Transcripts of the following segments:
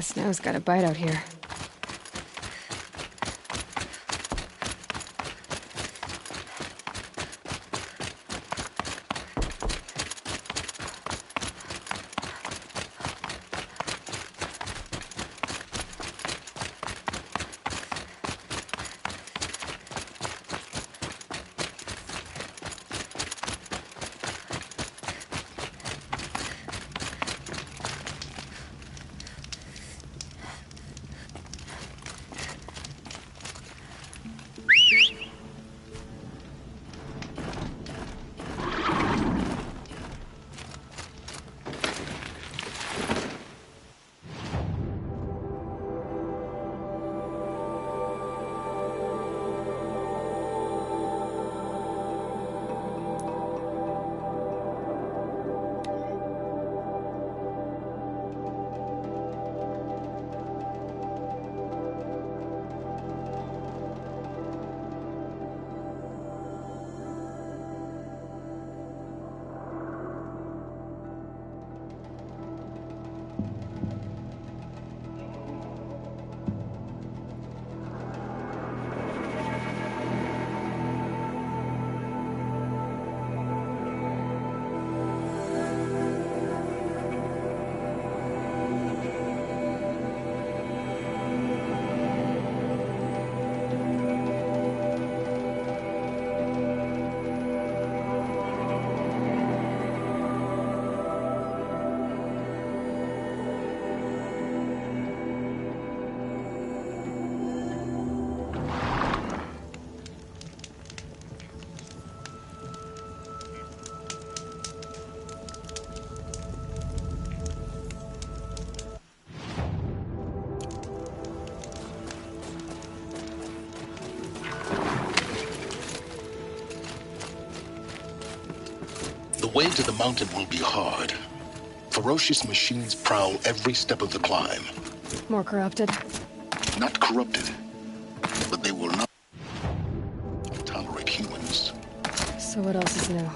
The snow's got a bite out here. The way to the mountain will be hard. Ferocious machines prowl every step of the climb. More corrupted? Not corrupted, but they will not tolerate humans. So what else is new?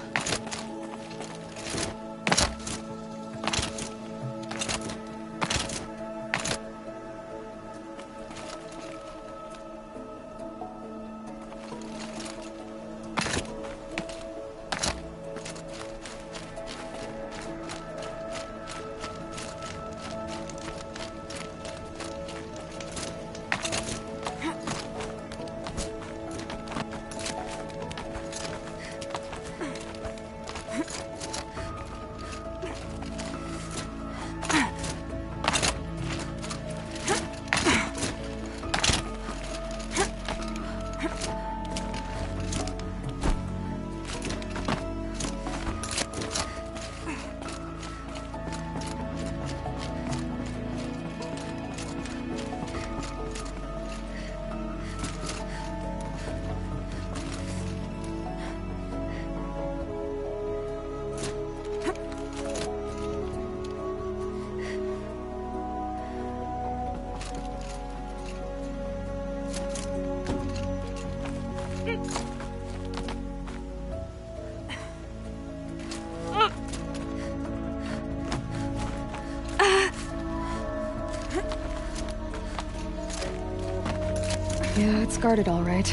Yeah, it's guarded all right.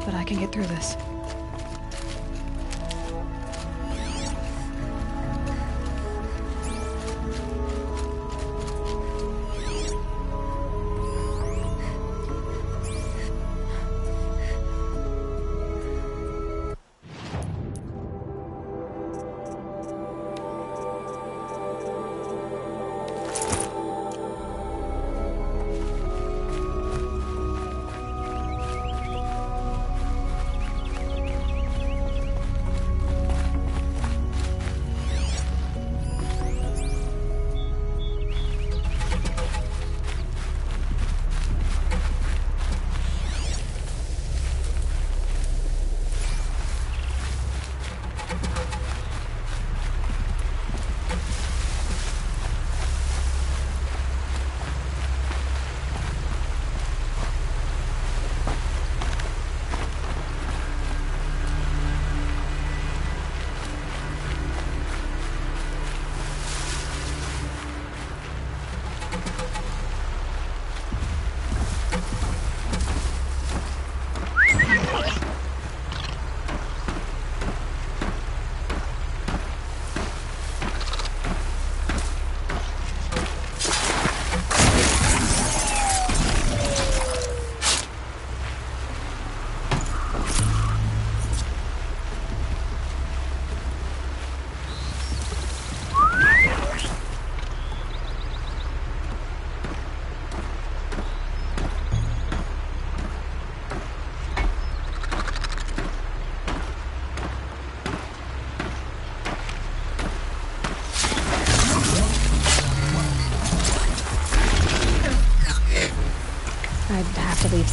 But I can get through this.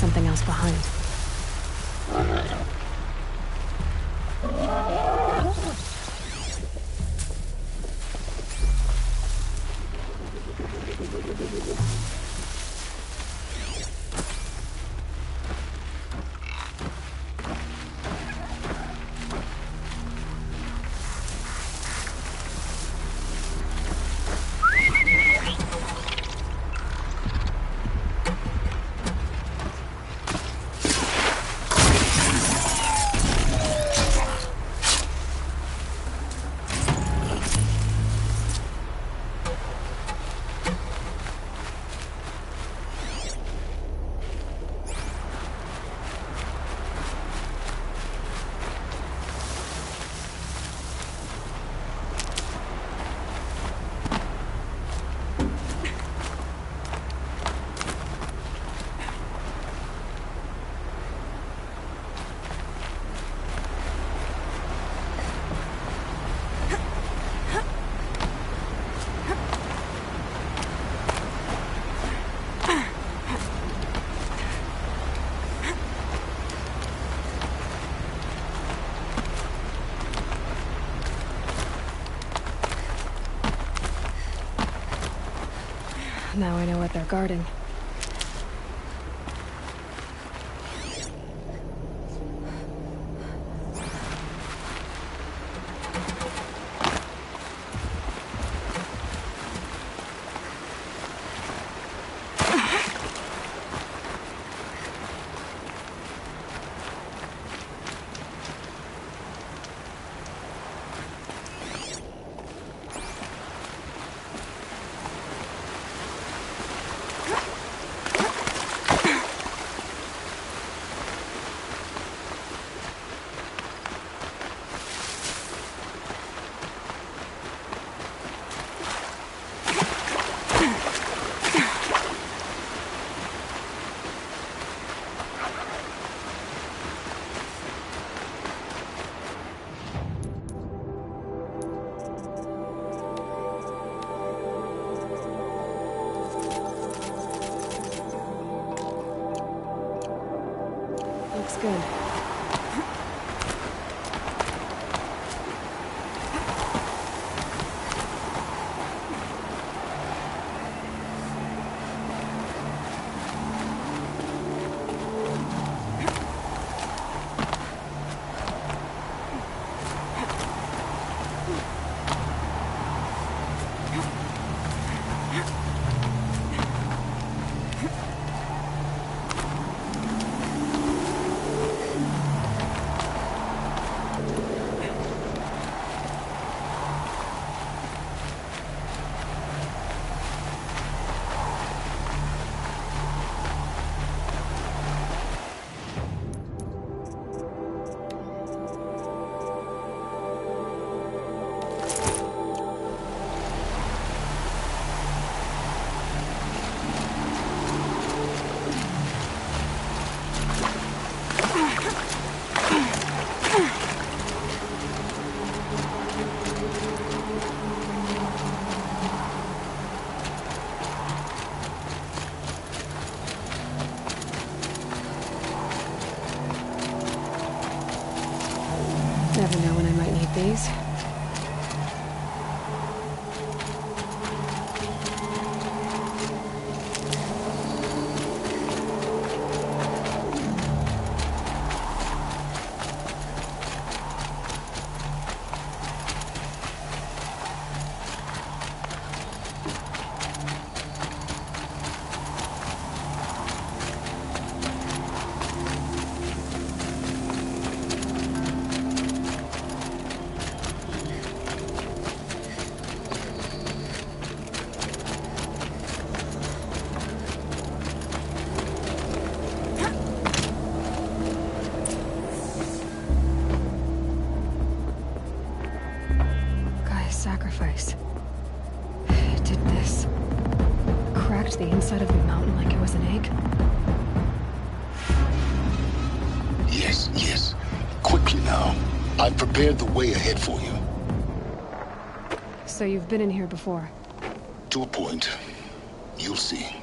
something else behind. Now I know what they're guarding. Looks good. Never know when I might need these. Sacrifice. It did this. Cracked the inside of the mountain like it was an egg. Yes, yes. Quickly now. I've prepared the way ahead for you. So you've been in here before? To a point. You'll see.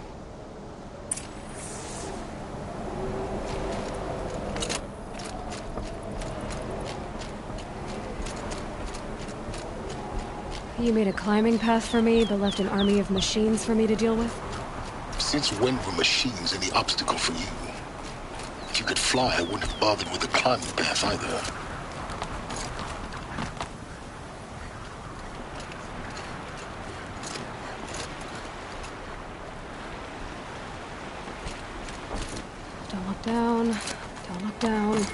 You made a climbing path for me, but left an army of machines for me to deal with? Since when were machines any obstacle for you? If you could fly, I wouldn't have bothered with the climbing path either. Don't look down. Don't look down.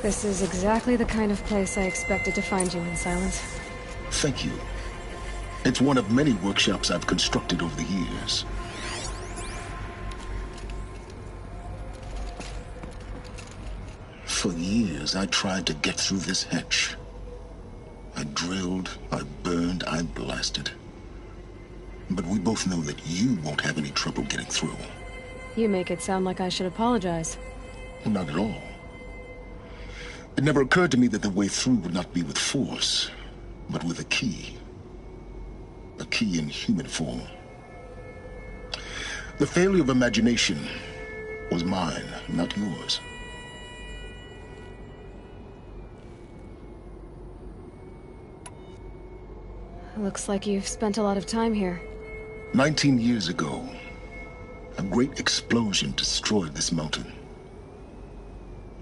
This is exactly the kind of place I expected to find you in, Silence. Thank you. It's one of many workshops I've constructed over the years. For years, I tried to get through this hatch. I drilled, I burned, I blasted. But we both know that you won't have any trouble getting through. You make it sound like I should apologize. Not at all. It never occurred to me that the way through would not be with force, but with a key. A key in human form. The failure of imagination was mine, not yours. Looks like you've spent a lot of time here. 19 years ago, a great explosion destroyed this mountain.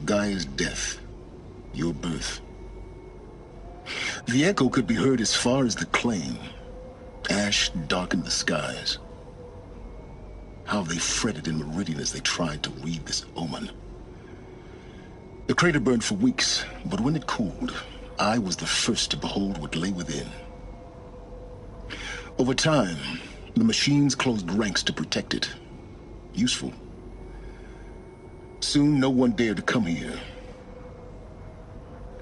Gaia's death, your birth. The echo could be heard as far as the claim. Ash darkened the skies. How they fretted in Meridian as they tried to read this omen. The crater burned for weeks, but when it cooled, I was the first to behold what lay within. Over time, the machines closed ranks to protect it. Useful. Soon, no one dared to come here.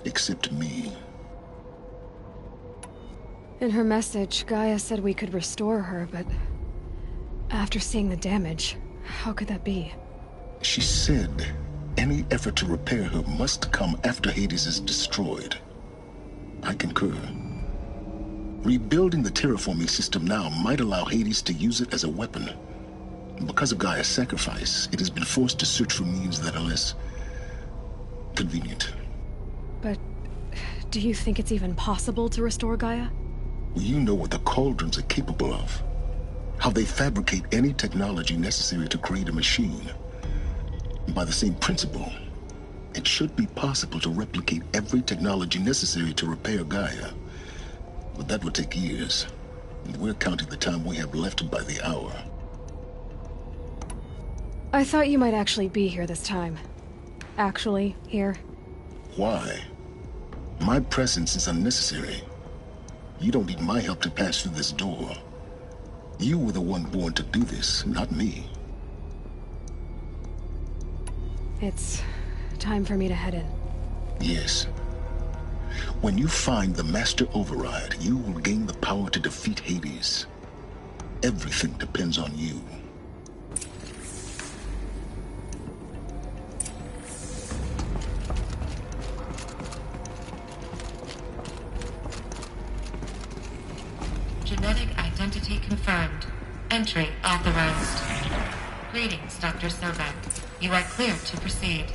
Except me. In her message, Gaia said we could restore her, but after seeing the damage, how could that be? She said any effort to repair her must come after Hades is destroyed. I concur. Rebuilding the terraforming system now might allow Hades to use it as a weapon. Because of Gaia's sacrifice, it has been forced to search for means that are less convenient. But do you think it's even possible to restore Gaia? You know what the Cauldrons are capable of. How they fabricate any technology necessary to create a machine. And by the same principle, it should be possible to replicate every technology necessary to repair Gaia. But that would take years. And we're counting the time we have left by the hour. I thought you might actually be here this time. Actually, here. Why? My presence is unnecessary. You don't need my help to pass through this door. You were the one born to do this, not me. It's time for me to head in. Yes. When you find the Master Override, you will gain the power to defeat Hades. Everything depends on you. Genetic identity confirmed. Entry authorized. Greetings, Dr. Sobeck. You are clear to proceed.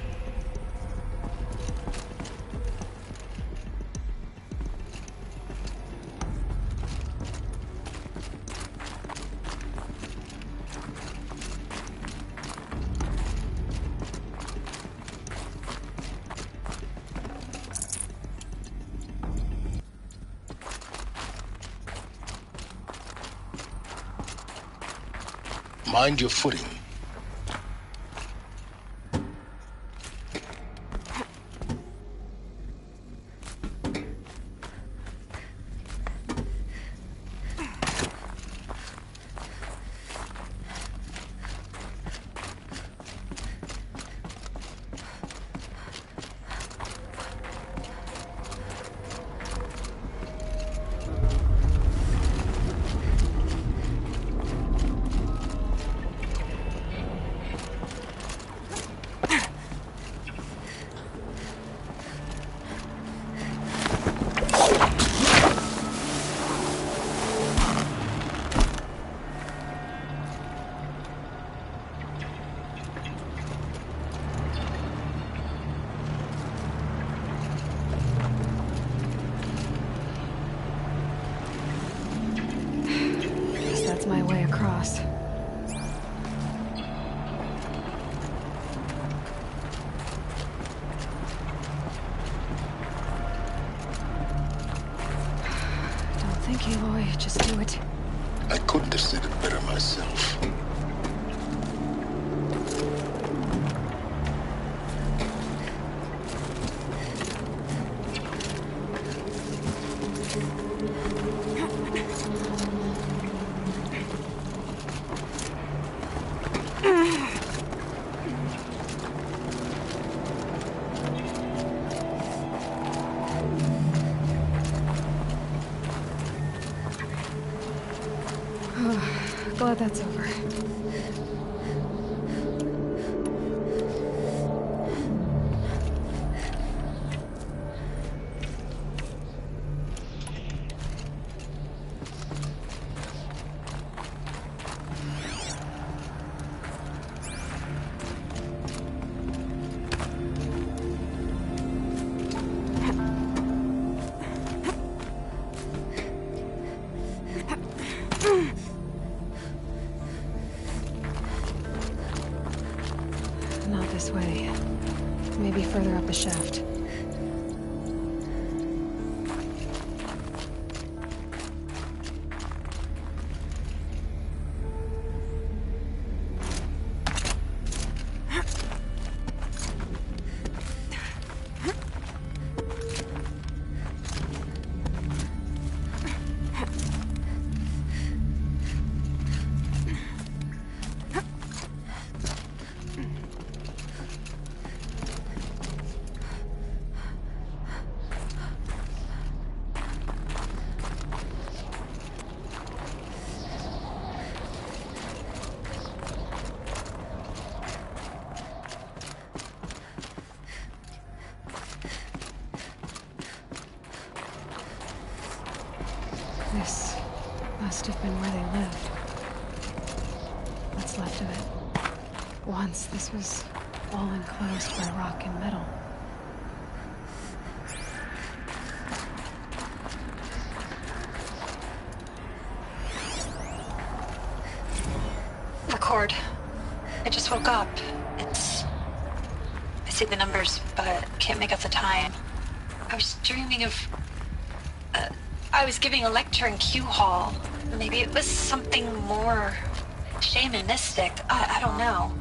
Mind your footing. Aloy, just do it. I couldn't have said it better myself. Glad that's over. Not this way. Maybe further up the shaft. This must have been where they lived. What's left of it. Once this was all enclosed by rock and metal. Record. I just woke up. I see the numbers, but can't make out the time. I was dreaming of... I was giving a lecture in Q Hall. Maybe it was something more shamanistic. I don't know.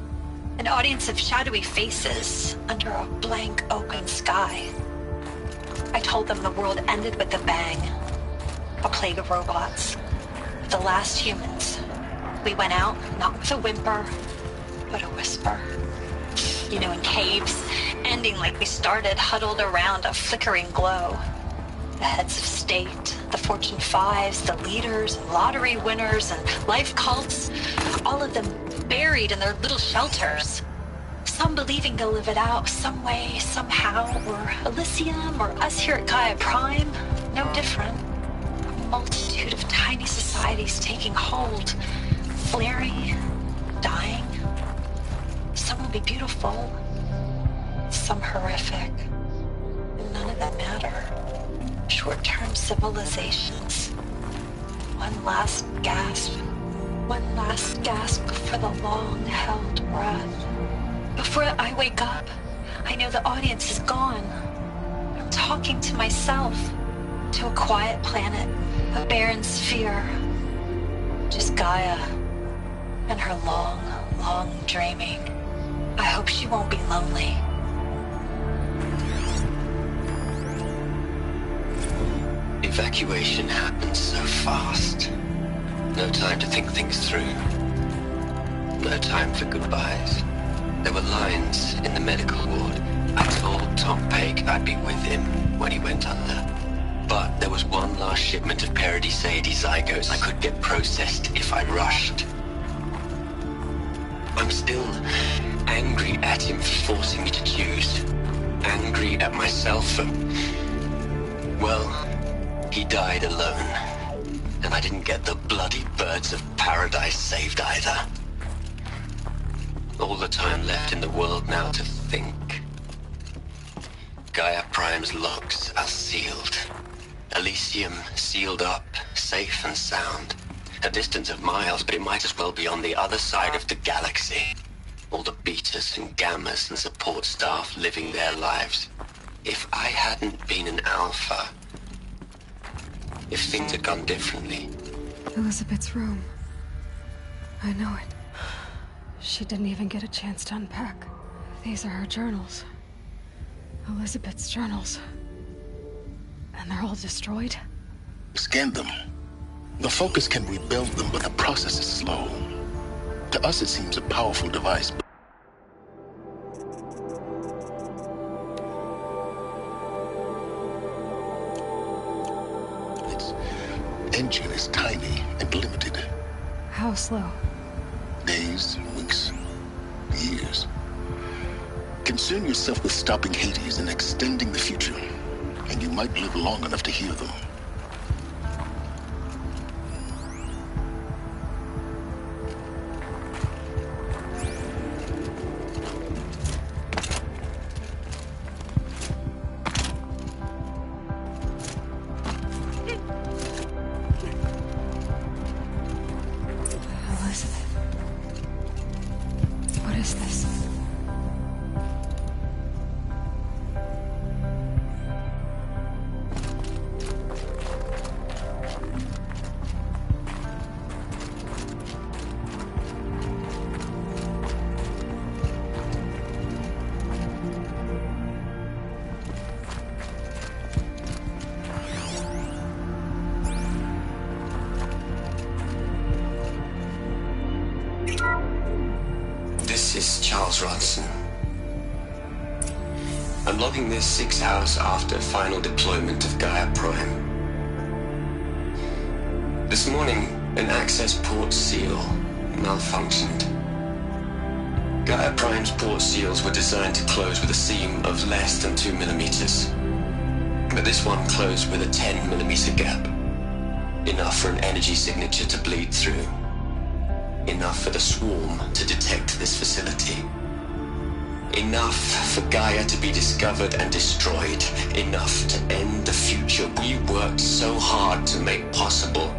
An audience of shadowy faces under a blank open sky. I told them the world ended with a bang. A plague of robots. The last humans. We went out, not with a whimper, but a whisper. You know, in caves, ending like we started, huddled around a flickering glow. The heads of state, the Fortune 5s, the leaders, and lottery winners, and life cults, all of them buried in their little shelters. Some believing they'll live it out some way, somehow, or Elysium, or us here at Gaia Prime, no different. A multitude of tiny societies taking hold, flaring, dying. Some will be beautiful, some horrific, and none of them matter. Short-term civilizations. One last gasp. One last gasp for the long-held breath. Before I wake up, I know the audience is gone. I'm talking to myself. To a quiet planet, a barren sphere. Just Gaia and her long, long dreaming. I hope she won't be lonely. Evacuation happened so fast. No time to think things through. No time for goodbyes. There were lines in the medical ward. I told Tom Pake I'd be with him when he went under. But there was one last shipment of Paradis-Sadie zygotes I could get processed if I rushed. I'm still angry at him for forcing me to choose. Angry at myself for... well... he died alone, and I didn't get the bloody birds of paradise saved either. All the time left in the world now to think. Gaia Prime's locks are sealed. Elysium sealed up, safe and sound. A distance of miles, but it might as well be on the other side of the galaxy. All the betas and gammas and support staff living their lives. If I hadn't been an alpha... if things had gone differently. Elizabeth's room. I know it. She didn't even get a chance to unpack. These are her journals. Elizabeth's journals. And they're all destroyed? Scan them. The Focus can rebuild them, but the process is slow. To us, it seems a powerful device. Its engine is tiny and limited. How slow? Days, weeks, years. Concern yourself with stopping Hades and extending the future, and you might live long enough to hear them. Elizabeth. What is this? This is Charles Ronson. I'm logging this 6 hours after final deployment of Gaia Prime. This morning, an access port seal malfunctioned. Gaia Prime's port seals were designed to close with a seam of less than 2 millimeters. But this one closed with a 10 millimeter gap. Enough for an energy signature to bleed through. Enough for the swarm to detect this facility. Enough for Gaia to be discovered and destroyed. Enough to end the future we worked so hard to make possible.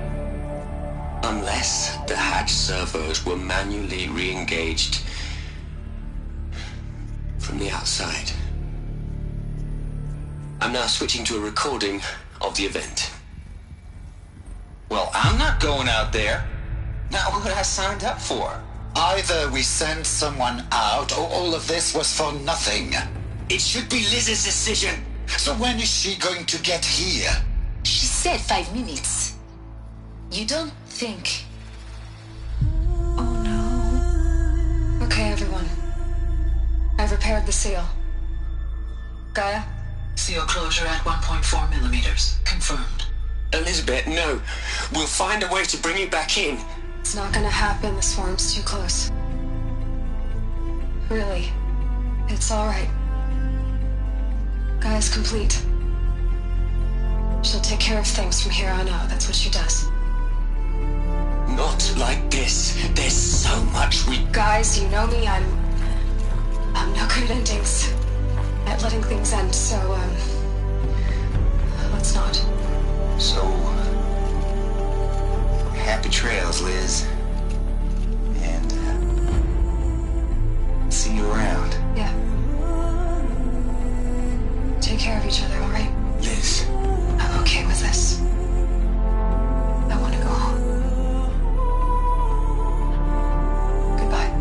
Unless the hatch servos were manually re-engaged from the outside. I'm now switching to a recording of the event. Well, I'm not going out there. Not what I signed up for. Either we send someone out, or all of this was for nothing. It should be Liz's decision. So when is she going to get here? She said 5 minutes. You don't think... Oh no. Okay, everyone. I've repaired the seal. Gaia? Seal closure at 1.4 millimeters. Confirmed. Elizabeth, no. We'll find a way to bring you back in. It's not gonna happen. The swarm's too close. Really. It's alright. Gaia's complete. She'll take care of things from here on out. That's what she does. Not like this. There's so much we... Guys, you know me. I'm no good at endings. At letting things end, so, let's not. So... happy trails, Liz. And, see you around. Yeah. Take care of each other, alright? Liz. I'm okay with this. I want to go home. Goodbye.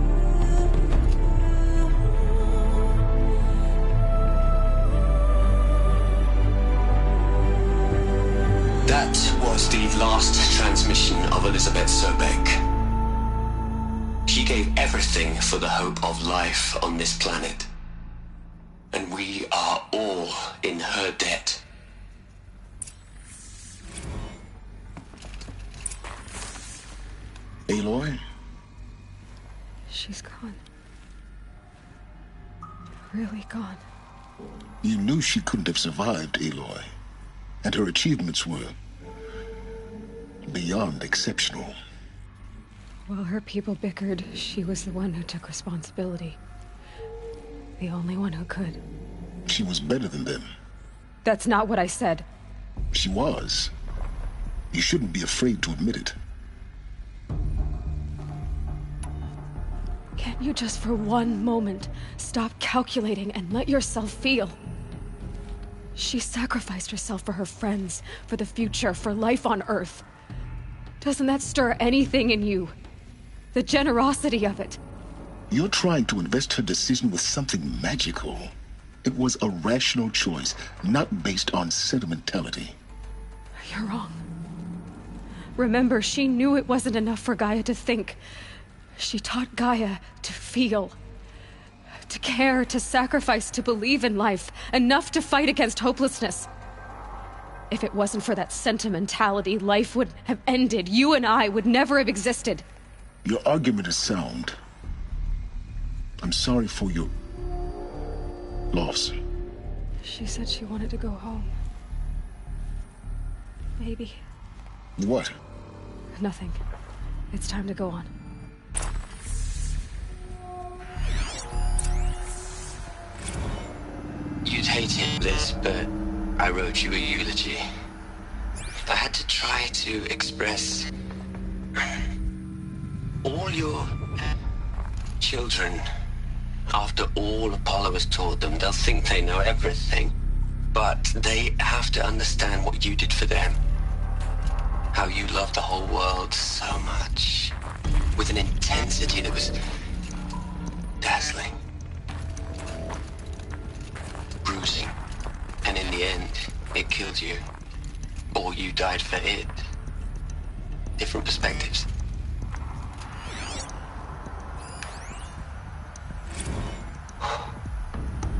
That was the last transmission of Elizabeth Sobek. She gave everything for the hope of life on this planet. And we are all in her debt. Aloy? She's gone. Really gone. You knew she couldn't have survived, Aloy. And her achievements were beyond exceptional. While her people bickered, she was the one who took responsibility. The only one who could. She was better than them. That's not what I said. She was. You shouldn't be afraid to admit it. Can't you just for one moment stop calculating and let yourself feel? She sacrificed herself for her friends, for the future, for life on Earth. Doesn't that stir anything in you? The generosity of it. You're trying to invest her decision with something magical. It was a rational choice, not based on sentimentality. You're wrong. Remember, she knew it wasn't enough for Gaia to think. She taught Gaia to feel. To care, to sacrifice, to believe in life. Enough to fight against hopelessness. If it wasn't for that sentimentality, life would have ended. You and I would never have existed. Your argument is sound. I'm sorry for your loss. She said she wanted to go home. Maybe. What? Nothing. It's time to go on. You'd hate it, Liz, but I wrote you a eulogy. I had to try to express all your children. After all Apollo has taught them, they'll think they know everything. But they have to understand what you did for them. How you loved the whole world so much. With an intensity that was dazzling. Bruising. And in the end, it killed you. Or you died for it. Different perspectives.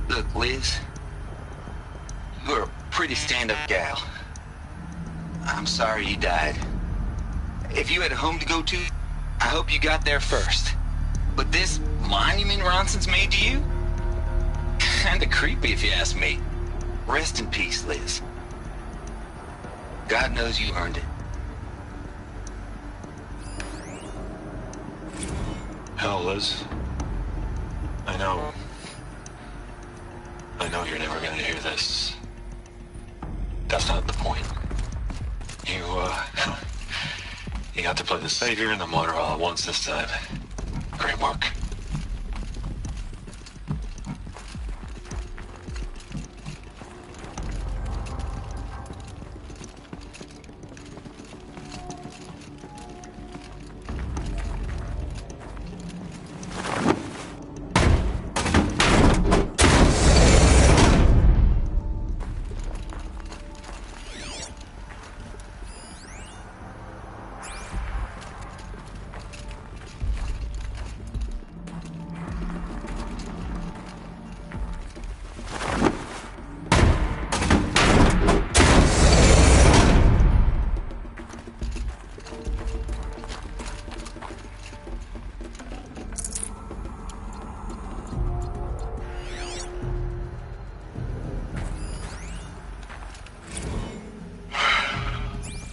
Look, Liz. You're a pretty stand-up gal. I'm sorry you died. If you had a home to go to, I hope you got there first. But this monument Ronson's made to you? Kinda creepy if you ask me. Rest in peace, Liz. God knows you earned it. Hell, Liz. I know you're never gonna hear this. That's not the point. You got to play the savior and the martyr all at once this time. Great work.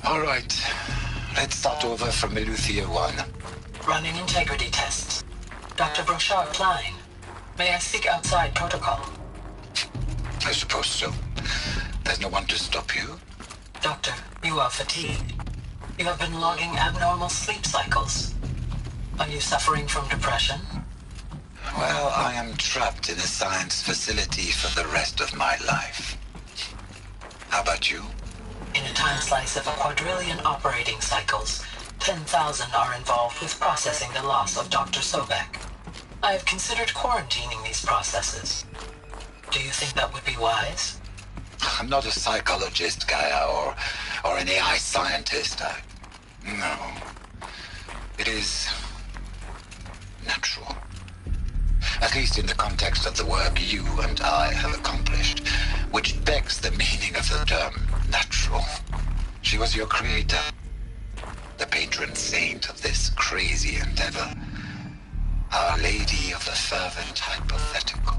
All right. Let's start over from Eleuthia 1. Running integrity tests. Dr. Brochard Klein. May I speak outside protocol? I suppose so. There's no one to stop you. Doctor, you are fatigued. You have been logging abnormal sleep cycles. Are you suffering from depression? Well, I am trapped in a science facility for the rest of my life. How about you? In a time slice of 1,000,000,000 operating cycles, 10,000 are involved with processing the loss of Dr. Sobek. I have considered quarantining these processes. Do you think that would be wise? I'm not a psychologist, Gaia, or an AI scientist. No. It is natural. At least in the context of the work you and I have accomplished, which begs the meaning of the term natural. She was your creator, the patron saint of this crazy endeavor, Our Lady of the Fervent Hypothetical.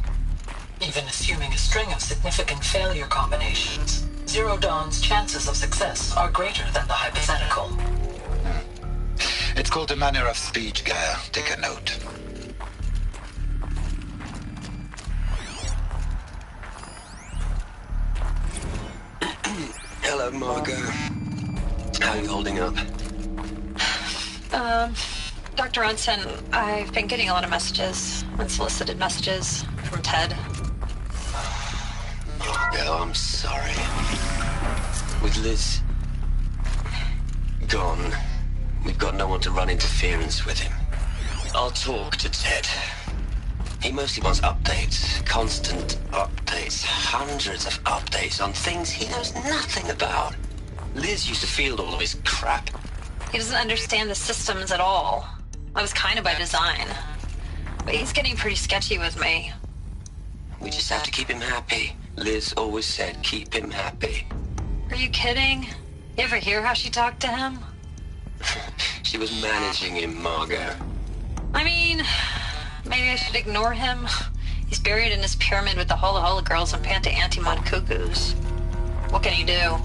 Even assuming a string of significant failure combinations, Zero Dawn's chances of success are greater than the hypothetical. It's called a manner of speech, Gaia. Take a note. Hello, Margot. How are you holding up? Dr. Ronson, I've been getting a lot of messages, unsolicited messages from Ted. Margot, I'm sorry. With Liz gone, we've got no one to run interference with him. I'll talk to Ted. He mostly wants updates, constant updates, hundreds of updates on things he knows nothing about. Liz used to field all of his crap. He doesn't understand the systems at all. That was kind of by design. But he's getting pretty sketchy with me. We just have to keep him happy. Liz always said keep him happy. Are you kidding? You ever hear how she talked to him? She was managing him, Margot. I mean, maybe I should ignore him. He's buried in his pyramid with the Hola Hola girls and Panta Antimon cuckoos. What can he do?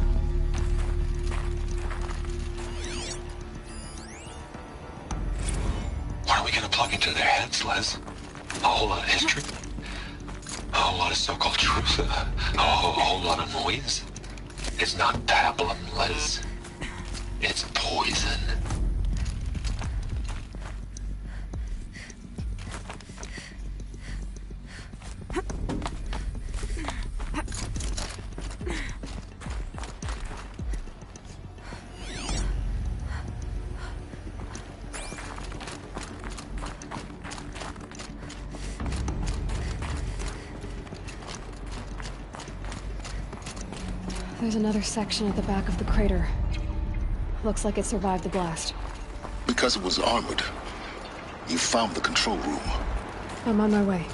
What are we gonna plug into their heads, Liz? A whole lot of history? A whole lot of so-called truth? A whole lot of noise? It's not pablum, Liz. It's poison. There's another section at the back of the crater. Looks like it survived the blast. Because it was armored. You found the control room. I'm on my way.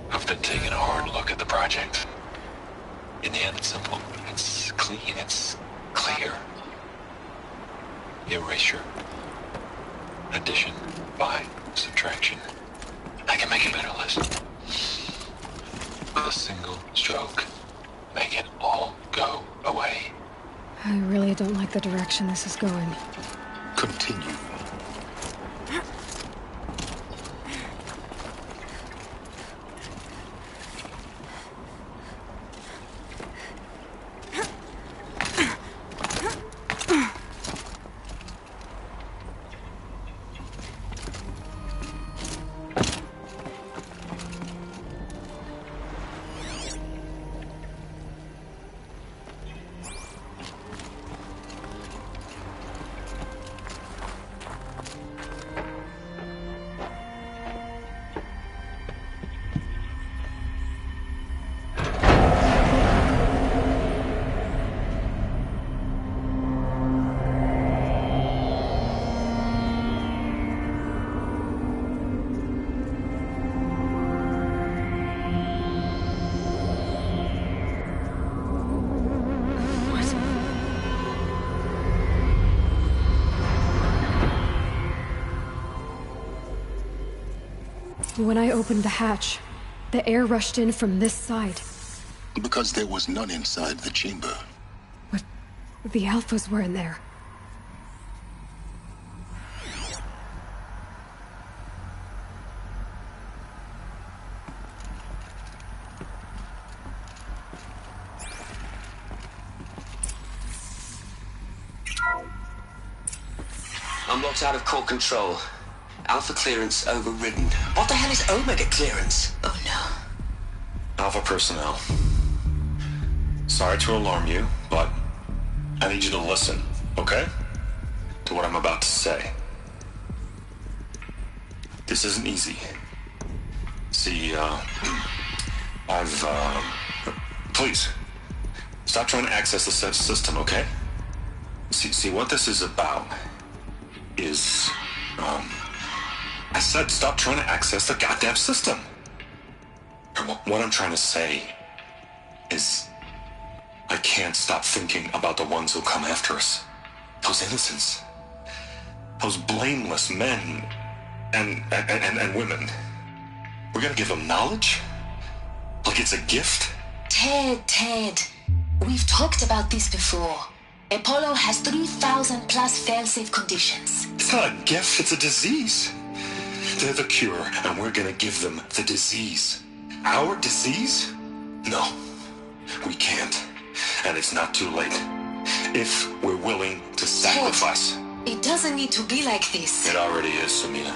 I've been taking a hard look at the project. In the end, it's simple. It's clean. It's clear. Erasure. Addition. By. Subtraction. I can make a better list. With a single stroke. Make it all go away. I really don't like the direction this is going. Continue. When I opened the hatch, the air rushed in from this side. Because there was none inside the chamber. But the Alphas were in there. I'm locked out of core control. Alpha clearance overridden. What the hell is Omega clearance? Oh no. Alpha personnel. Sorry to alarm you, but I need you to listen, okay? To what I'm about to say. This isn't easy. See, please, stop trying to access the system, okay? See, what this is about is, I said stop trying to access the goddamn system. What I'm trying to say is I can't stop thinking about the ones who come after us. Those innocents. Those blameless men and women. We're gonna give them knowledge? Like it's a gift? Ted. We've talked about this before. Apollo has 3,000 plus fail-safe conditions. It's not a gift, it's a disease. They're the cure, and we're gonna give them the disease. Our disease? No, we can't. And it's not too late. If we're willing to sacrifice. Ted, it doesn't need to be like this. It already is, Samina.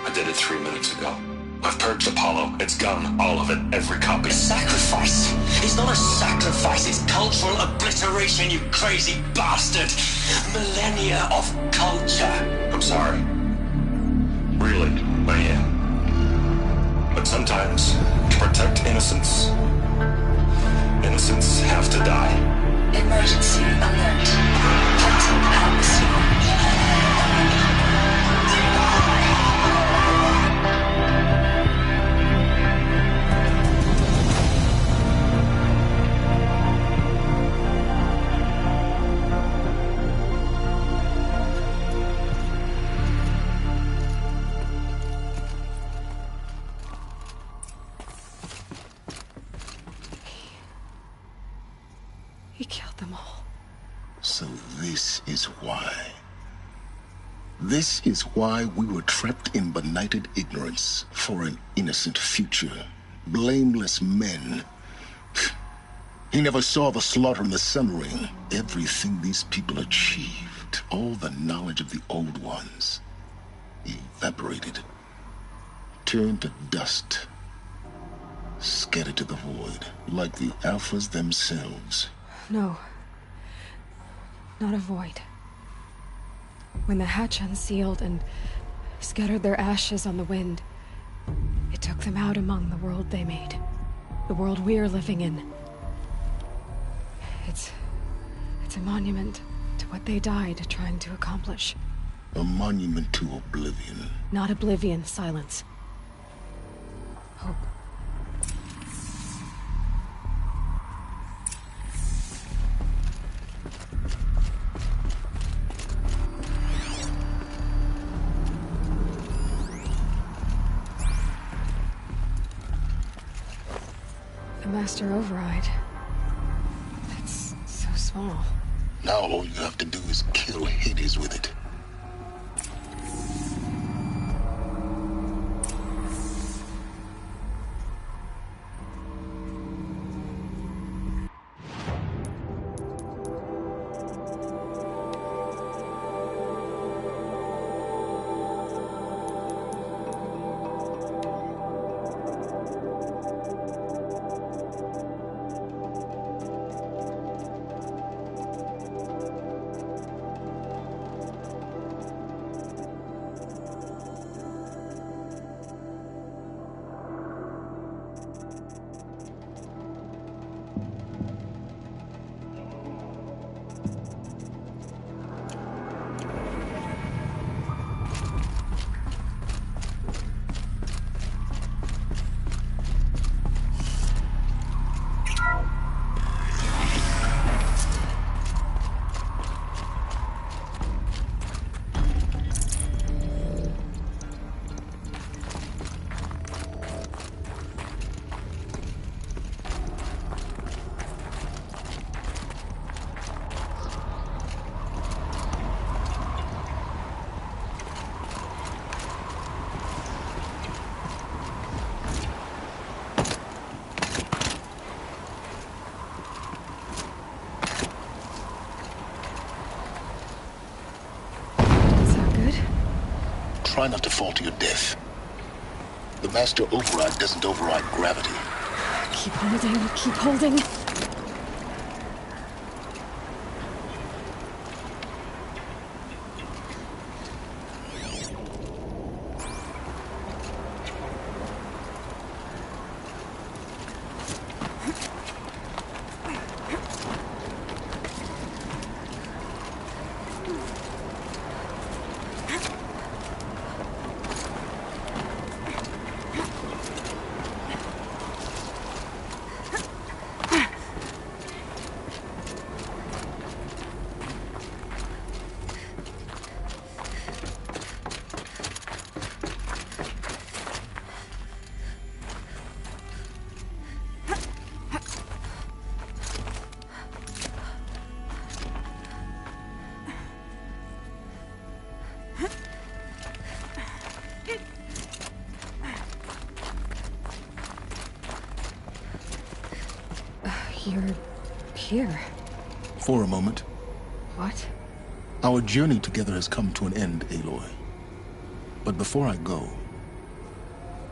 I did it 3 minutes ago. I've purged Apollo. It's gone. All of it. Every copy. Sacrifice? It's not a sacrifice. It's cultural obliteration, you crazy bastard. Millennia of culture. I'm sorry. Really, I am. But sometimes, to protect innocence, innocents have to die. Emergency alert. Captain House. He killed them all. So this is why. This is why we were trapped in benighted ignorance for an innocent future. Blameless men. He never saw the slaughter in the Sun Ring. Everything these people achieved, all the knowledge of the old ones, evaporated, turned to dust, scattered to the void, like the Alphas themselves. No. Not a void. When the hatch unsealed and scattered their ashes on the wind, it took them out among the world they made. The world we're living in. It's a monument to what they died trying to accomplish. A monument to oblivion. Not oblivion, silence. Hope. The Master Override. That's so small. Now all you have to do is kill Hades with it. Try not to fall to your death. The Master Override doesn't override gravity. Keep holding, keep holding. You're here. For a moment. What? Our journey together has come to an end, Aloy. But before I go,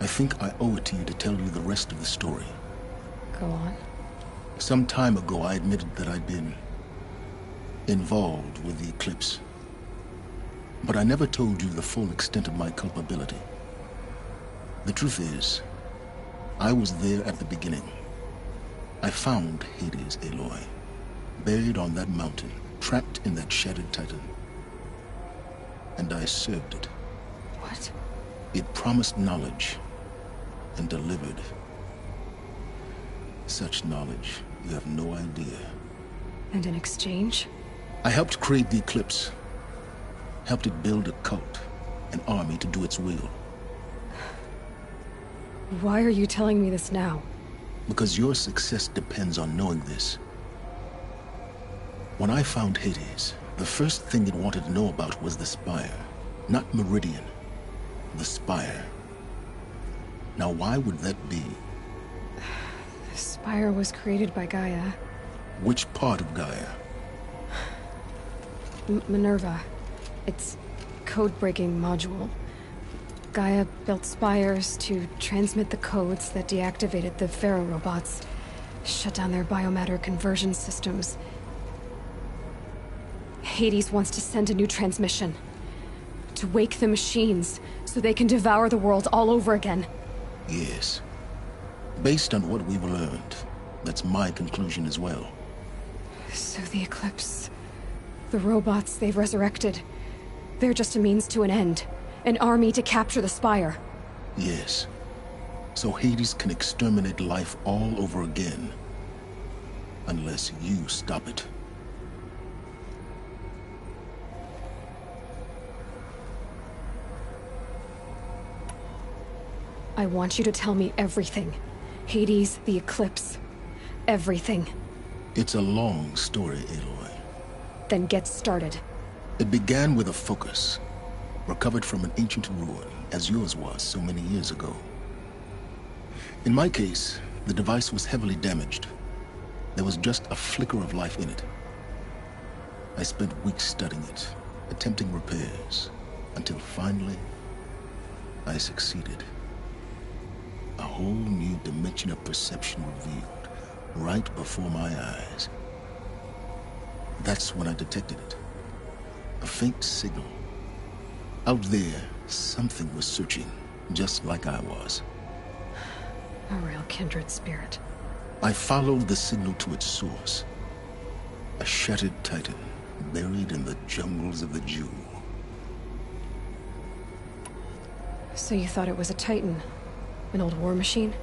I think I owe it to you to tell you the rest of the story. Go on. Some time ago, I admitted that I'd been involved with the eclipse. But I never told you the full extent of my culpability. The truth is, I was there at the beginning. I found Hades, Aloy, buried on that mountain, trapped in that shattered titan. And I served it. What? It promised knowledge and delivered. Such knowledge, you have no idea. And in exchange? I helped create the Eclipse. Helped it build a cult, an army to do its will. Why are you telling me this now? Because your success depends on knowing this. When I found Hades, the first thing it wanted to know about was the Spire. Not Meridian. The Spire. Now why would that be? The Spire was created by Gaia. Which part of Gaia? Minerva. Its code-breaking module. Gaia built spires to transmit the codes that deactivated the Pharaoh robots, shut down their biomatter conversion systems. Hades wants to send a new transmission. To wake the machines, so they can devour the world all over again. Yes. Based on what we've learned, that's my conclusion as well. So the Eclipse... the robots they've resurrected... they're just a means to an end. An army to capture the Spire. Yes. So Hades can exterminate life all over again. Unless you stop it. I want you to tell me everything. Hades, the Eclipse. Everything. It's a long story, Aloy. Then get started. It began with a focus. Recovered from an ancient ruin, as yours was so many years ago. In my case, the device was heavily damaged. There was just a flicker of life in it. I spent weeks studying it, attempting repairs, until finally, I succeeded. A whole new dimension of perception revealed, right before my eyes. That's when I detected it. A faint signal. Out there, something was searching, just like I was. A real kindred spirit. I followed the signal to its source. A shattered titan, buried in the jungles of the Jew. So you thought it was a titan? An old war machine?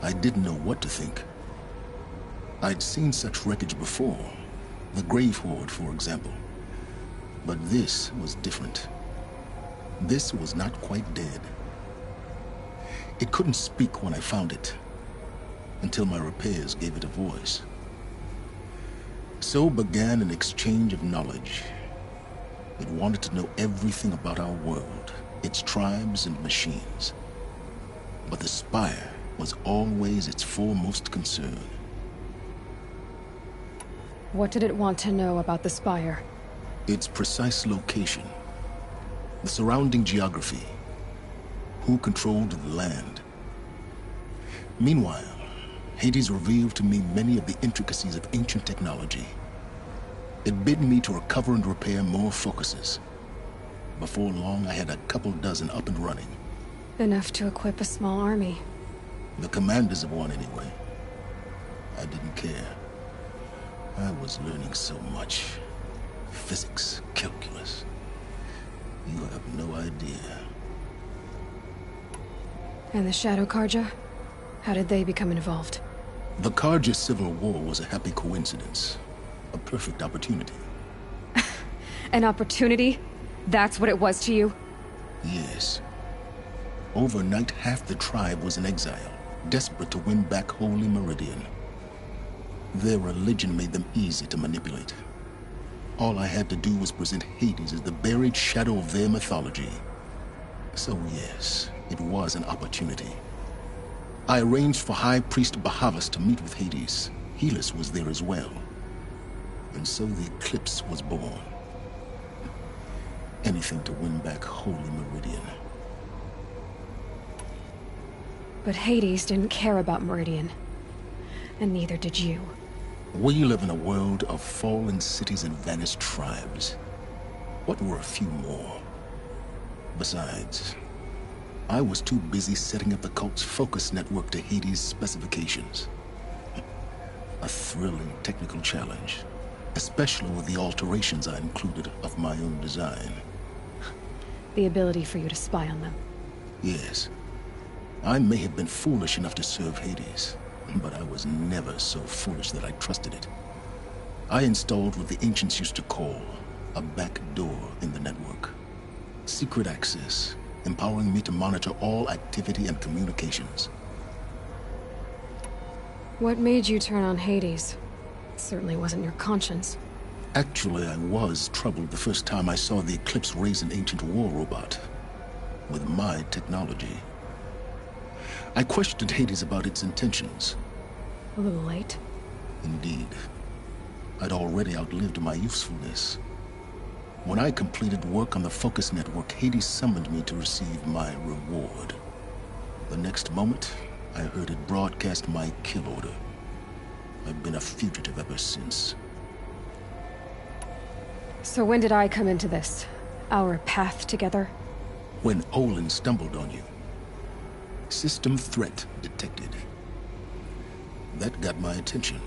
I didn't know what to think. I'd seen such wreckage before. The Grave Horde, for example. But this was different. This was not quite dead. It couldn't speak when I found it, until my repairs gave it a voice. So began an exchange of knowledge. It wanted to know everything about our world, its tribes and machines. But the Spire was always its foremost concern. What did it want to know about the Spire? Its precise location. The surrounding geography. Who controlled the land. Meanwhile, Hades revealed to me many of the intricacies of ancient technology. It bid me to recover and repair more focuses. Before long, I had a couple dozen up and running. Enough to equip a small army. The commanders of one, anyway. I didn't care. I was learning so much. Physics, calculus. You have no idea. And the Shadow Karja? How did they become involved? The Karja civil war was a happy coincidence. A perfect opportunity. An opportunity? That's what it was to you? Yes. Overnight, half the tribe was in exile, desperate to win back Holy Meridian. Their religion made them easy to manipulate. All I had to do was present Hades as the buried shadow of their mythology. So yes, it was an opportunity. I arranged for High Priest Bahavas to meet with Hades. Helis was there as well. And so the Eclipse was born. Anything to win back Holy Meridian. But Hades didn't care about Meridian. And neither did you. We live in a world of fallen cities and vanished tribes. What were a few more? Besides, I was too busy setting up the cult's focus network to Hades' specifications. A thrilling technical challenge, especially with the alterations I included of my own design. The ability for you to spy on them. Yes. I may have been foolish enough to serve Hades, but I was never so foolish that I trusted it. I installed what the ancients used to call a back door in the network. Secret access, empowering me to monitor all activity and communications. What made you turn on Hades? It certainly wasn't your conscience. Actually, I was troubled the first time I saw the Eclipse raise an ancient war robot. With my technology. I questioned Hades about its intentions. A little late. Indeed. I'd already outlived my usefulness. When I completed work on the Focus Network, Hades summoned me to receive my reward. The next moment, I heard it broadcast my kill order. I've been a fugitive ever since. So when did I come into this? Our path together? When Olin stumbled on you. System threat detected. That got my attention.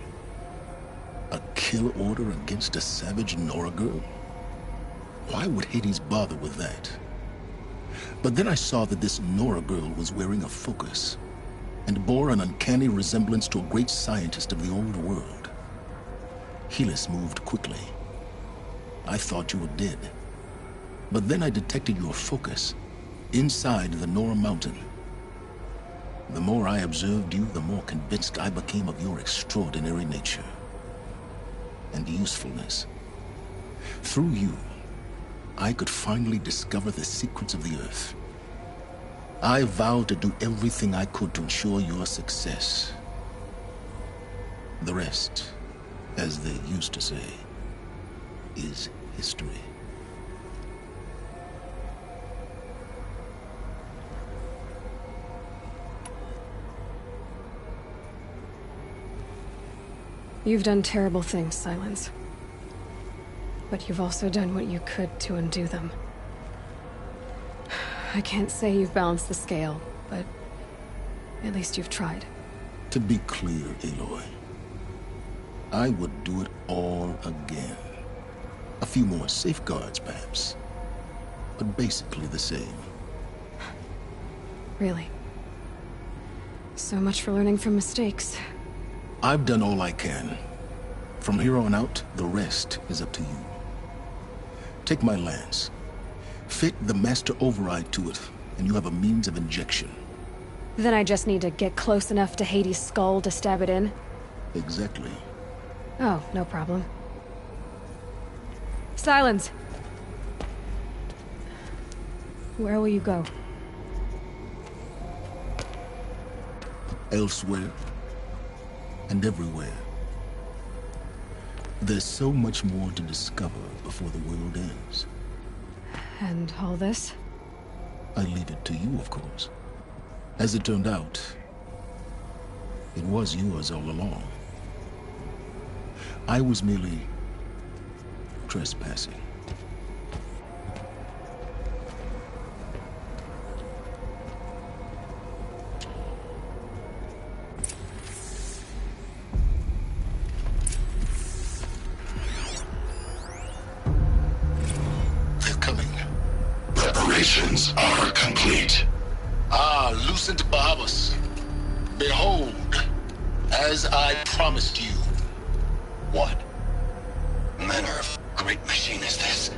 A kill order against a savage Nora girl? Why would Hades bother with that? But then I saw that this Nora girl was wearing a focus, and bore an uncanny resemblance to a great scientist of the old world. Helis moved quickly. I thought you were dead. But then I detected your focus, inside the Nora mountain. The more I observed you, the more convinced I became of your extraordinary nature. And usefulness. Through you, I could finally discover the secrets of the Earth. I vowed to do everything I could to ensure your success. The rest, as they used to say, is history. You've done terrible things, Silence. But you've also done what you could to undo them. I can't say you've balanced the scale, but at least you've tried. To be clear, Aloy, I would do it all again. A few more safeguards, perhaps. But basically the same. Really? So much for learning from mistakes. I've done all I can. From here on out, the rest is up to you. Take my lance. Fit the master override to it, and you have a means of injection. Then I just need to get close enough to Hades' skull to stab it in? Exactly. Oh, no problem. Silence! Where will you go? Elsewhere. And everywhere. There's so much more to discover before the world ends. And all this? I leave it to you, of course. As it turned out, it was yours all along. I was merely trespassing. Preparations are complete. Lucent Bahavas. Behold, as I promised you. What manner of great machine is this?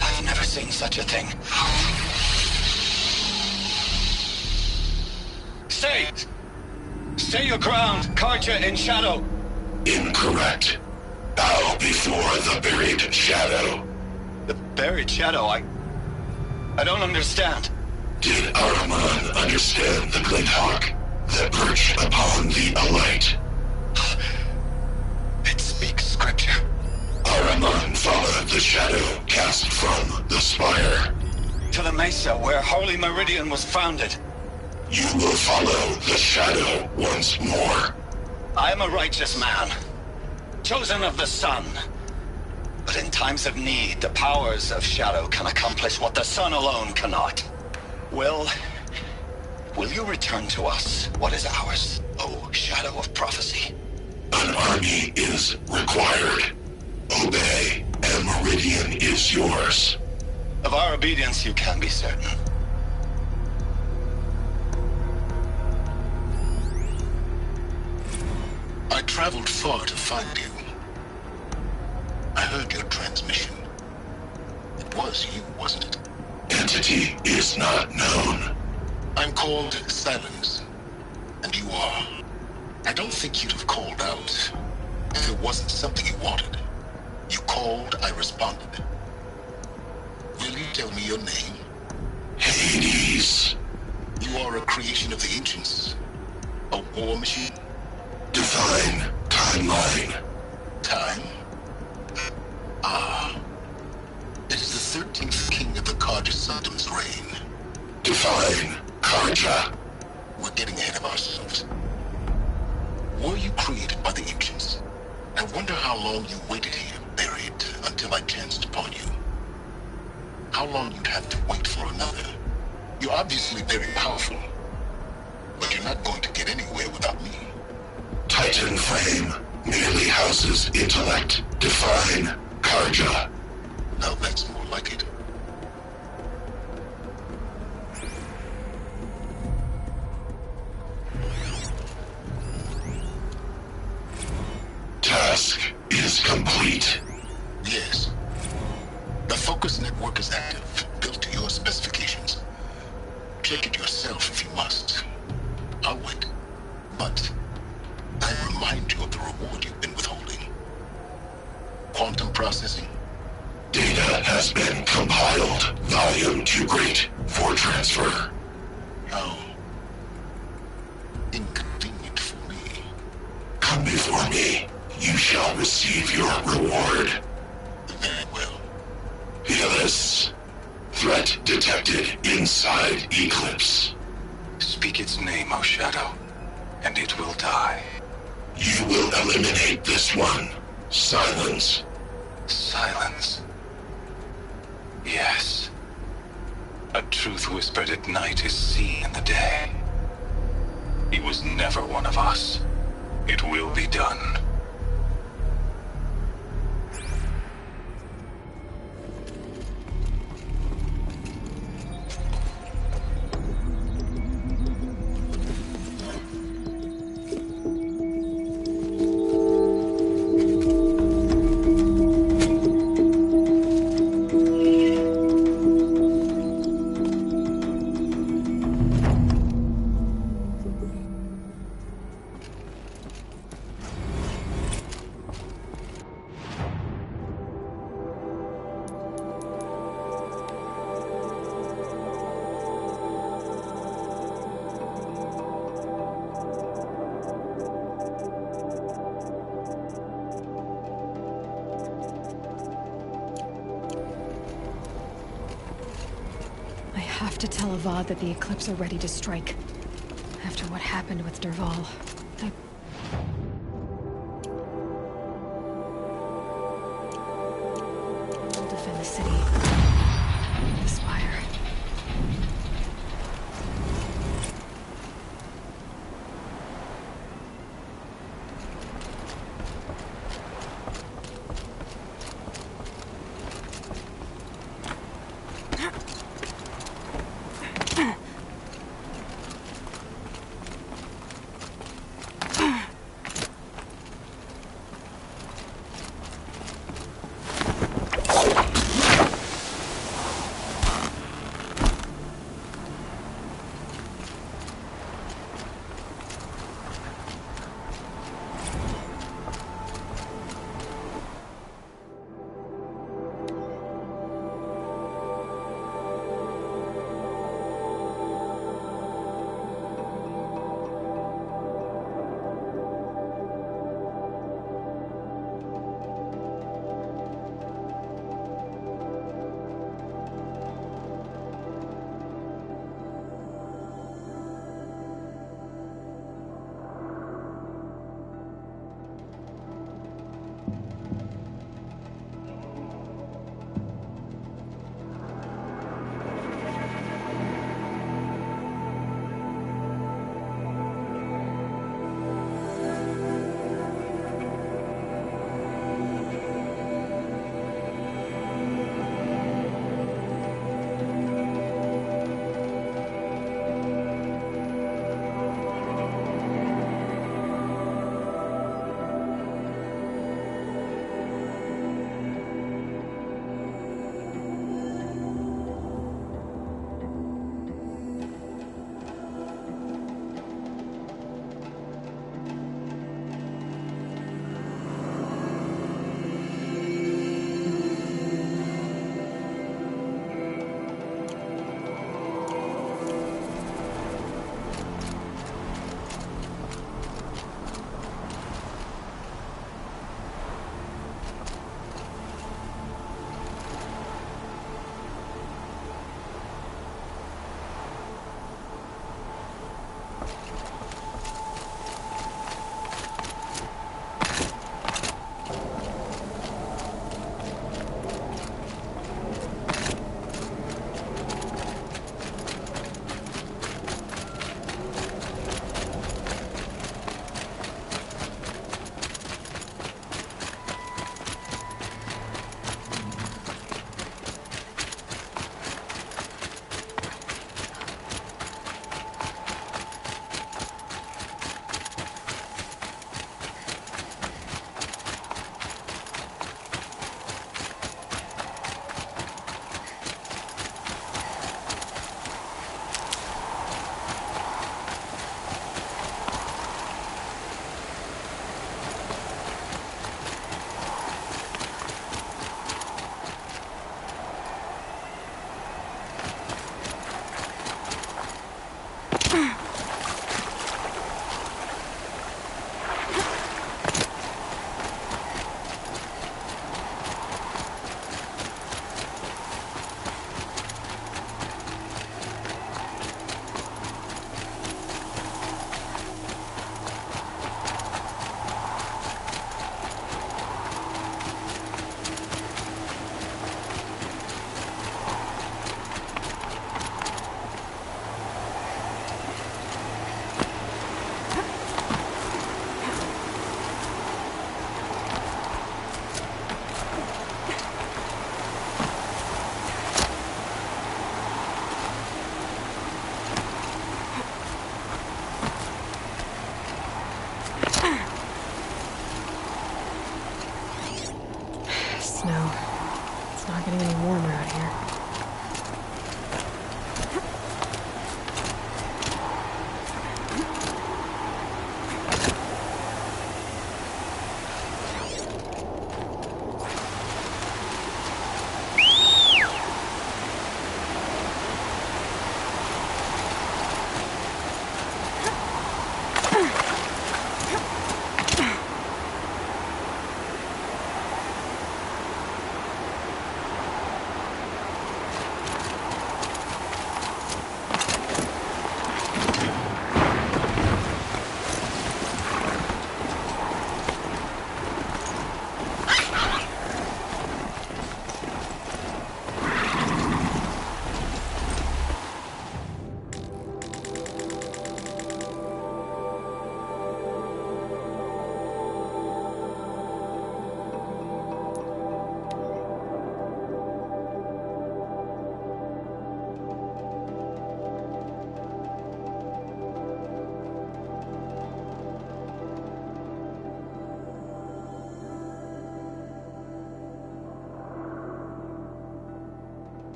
I've never seen such a thing. Stay! Stay your ground, Karja in shadow! Incorrect. Bow before the buried shadow. The buried shadow, I don't understand. Did Ahriman understand the glint hawk that perched upon the alight? Mesa, where Holy Meridian was founded. You will follow the shadow once more. I am a righteous man, chosen of the sun. But in times of need, the powers of shadow can accomplish what the sun alone cannot. Will you return to us what is ours, O Shadow of Prophecy? An army is required. Obey, and Meridian is yours. Of our obedience you can be certain. I traveled far to find you. I heard your transmission. It was you, wasn't it? Entity is not known. I'm called Silence, and you are. I don't think you'd have called out if it wasn't something you wanted. You called, I responded. Will you tell me your name? Hades. You are a creation of the ancients. A war machine? Define timeline. Time? Ah. It is the 13th king of the Karja Sanctum's reign. Define Karja. We're getting ahead of ourselves. Were you created by the ancients? I wonder how long you waited here, buried, until I chanced upon you. How long you'd have to wait for another. You're obviously very powerful, but you're not going to get anywhere without me. Titan Flame merely houses intellect. Define Karja. Now that's more like it. Task is complete. Yes. The focus network is active, built to your specifications. Check it yourself if you must. I'll wait. But I remind you of the reward you've been withholding. Quantum processing. Data has been compiled. Volume too great for transfer. How inconvenient for me. Come before me. You shall receive your reward. Very well. Fearless. Threat detected inside Eclipse. Speak its name, O Shadow, and it will die. You will eliminate this one. Silence. Silence. Yes. A truth whispered at night is seen in the day. He was never one of us. It will be done. I have to tell Avad that the Eclipse are ready to strike. After what happened with Derval, I'll defend the city. The Spire.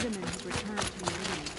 Tiedemann has returned to Meridian.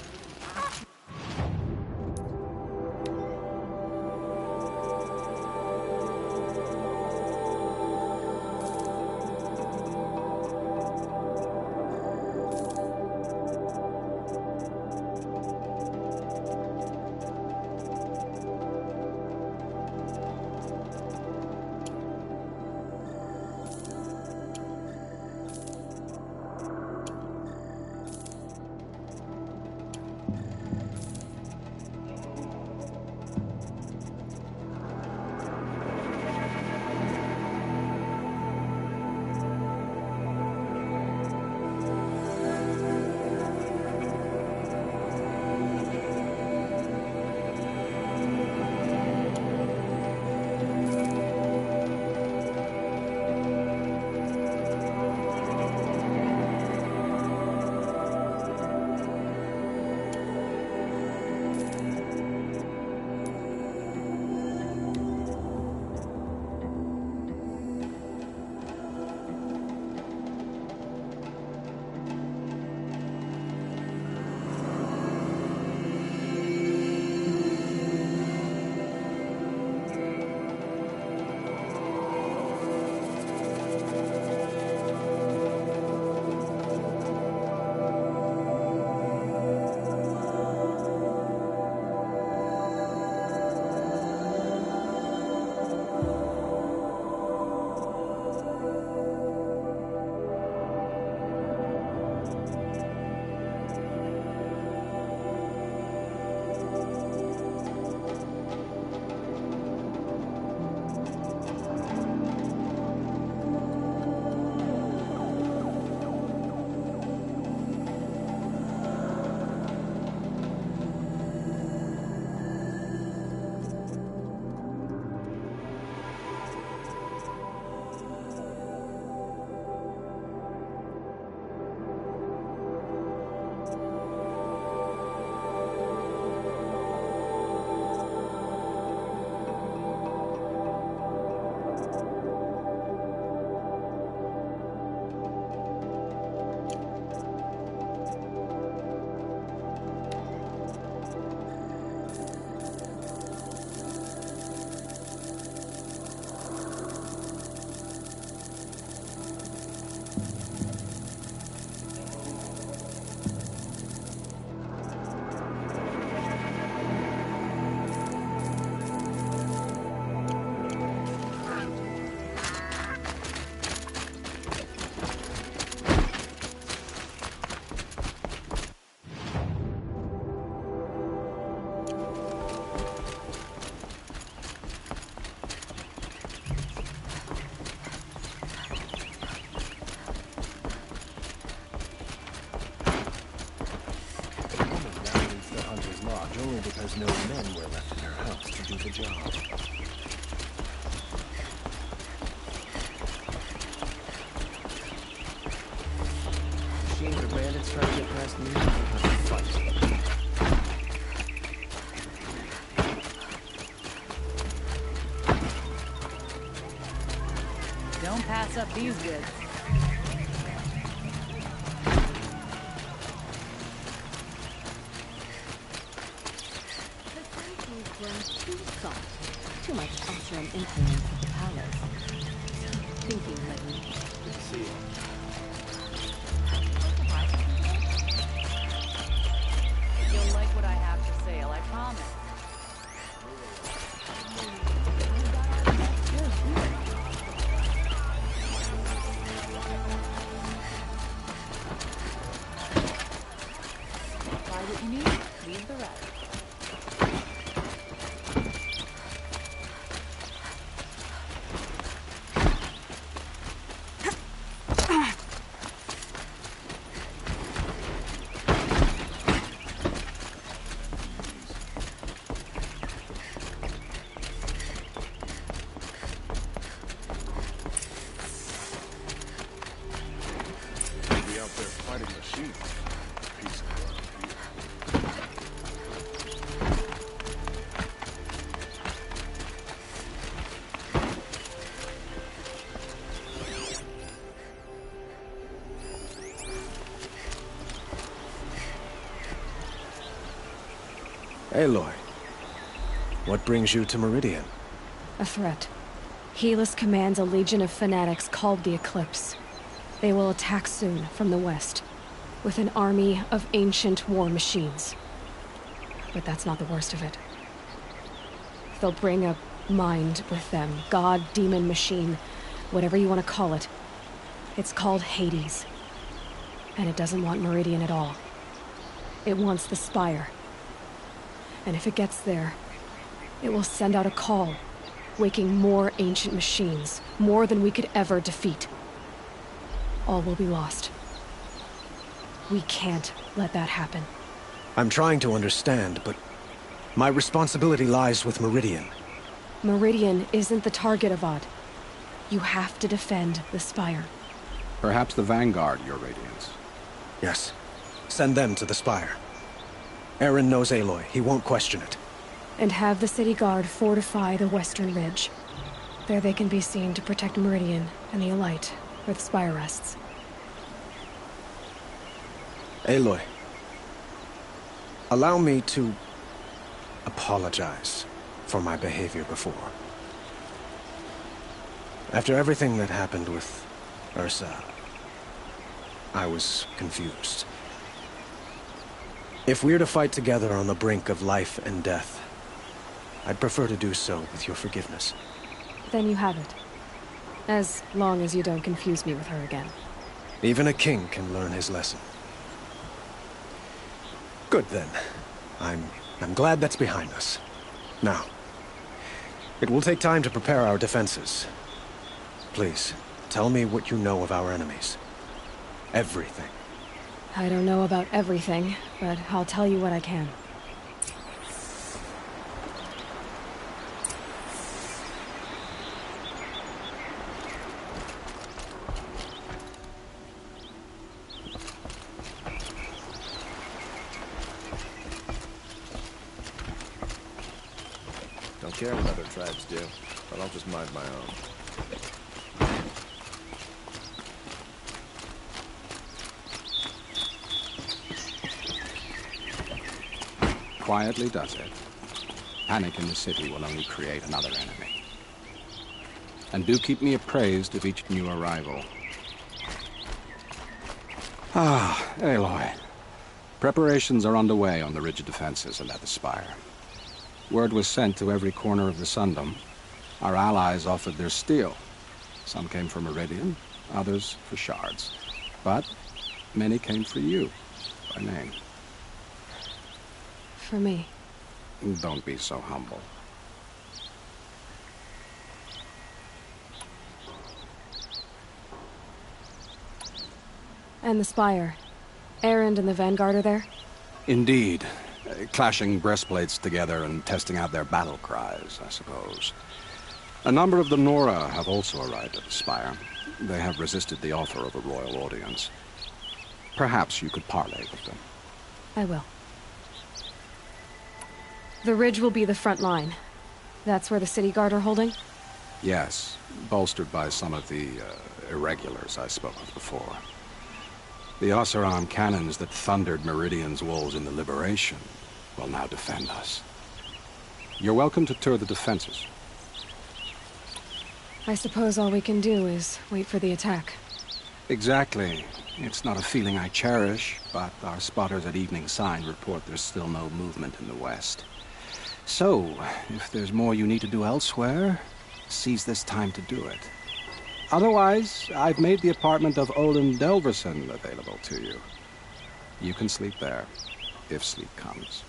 only because no men were left in her house to do the job. Machines or bandits try to get past me, I'll have to fight. Don't pass up these goods. Too much Osram influence of the palace. Thinking led me. Let's see. You'll like what I have to say, I promise. Buy what you need, leave the rest. Aloy, what brings you to Meridian? A threat. Helis commands a legion of fanatics called the Eclipse. They will attack soon from the west, with an army of ancient war machines. But that's not the worst of it. They'll bring a mind with them, god, demon, machine, whatever you want to call it. It's called Hades. And it doesn't want Meridian at all. It wants the Spire. And if it gets there, it will send out a call, waking more ancient machines, more than we could ever defeat. All will be lost. We can't let that happen. I'm trying to understand, but my responsibility lies with Meridian. Meridian isn't the target, Avad. You have to defend the Spire. Perhaps the Vanguard, Your Radiance. Yes. Send them to the Spire. Aaron knows Aloy. He won't question it. And have the City Guard fortify the Western Ridge. There they can be seen to protect Meridian and the Elite, where the Spire rests. Aloy, allow me to apologize for my behavior before. After everything that happened with Ursa, I was confused. If we're to fight together on the brink of life and death, I'd prefer to do so with your forgiveness. Then you have it. As long as you don't confuse me with her again. Even a king can learn his lesson. Good then. I'm glad that's behind us. Now, it will take time to prepare our defenses. Please, tell me what you know of our enemies. Everything. I don't know about everything, but I'll tell you what I can. Don't care what other tribes do, but I'll just mind my own. Quietly does it. Panic in the city will only create another enemy. And do keep me appraised of each new arrival. Ah, Aloy. Preparations are underway on the ridge of defenses and at the Spire. Word was sent to every corner of the Sundom. Our allies offered their steel. Some came for Meridian, others for shards. But many came for you, by name. For me. Don't be so humble. And the Spire. Erend and the Vanguard are there? Indeed. Clashing breastplates together and testing out their battle cries, I suppose. A number of the Nora have also arrived at the Spire. They have resisted the offer of a royal audience. Perhaps you could parley with them. I will. The ridge will be the front line. That's where the City Guard are holding? Yes, bolstered by some of the irregulars I spoke of before. The Oseram cannons that thundered Meridian's walls in the Liberation will now defend us. You're welcome to tour the defenses. I suppose all we can do is wait for the attack. Exactly. It's not a feeling I cherish, but our spotters at Evening Sign report there's still no movement in the west. So, if there's more you need to do elsewhere, seize this time to do it. Otherwise, I've made the apartment of Olin Delverson available to you. You can sleep there, if sleep comes.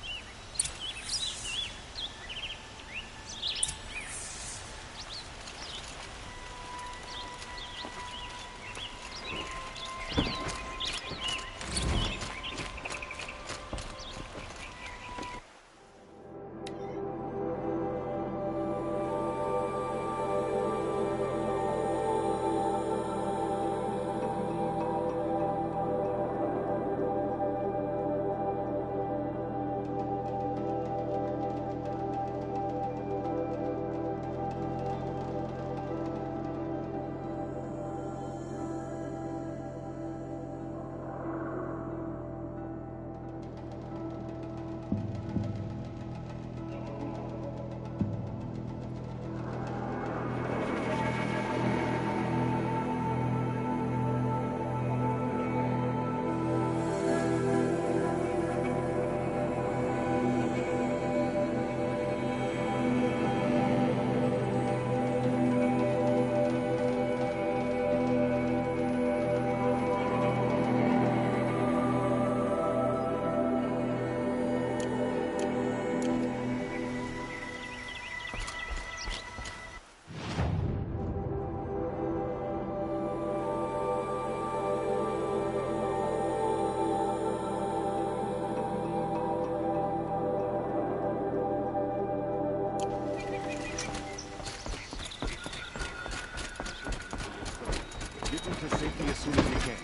Get them to safety as soon as you can.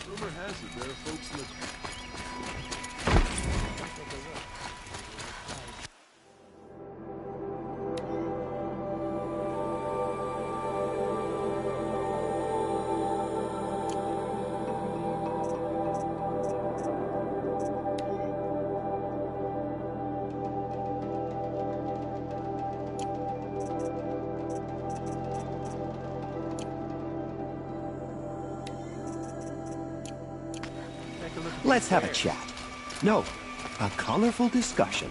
Rumor has it there are folks in the... Let's have a chat. No, a colorful discussion.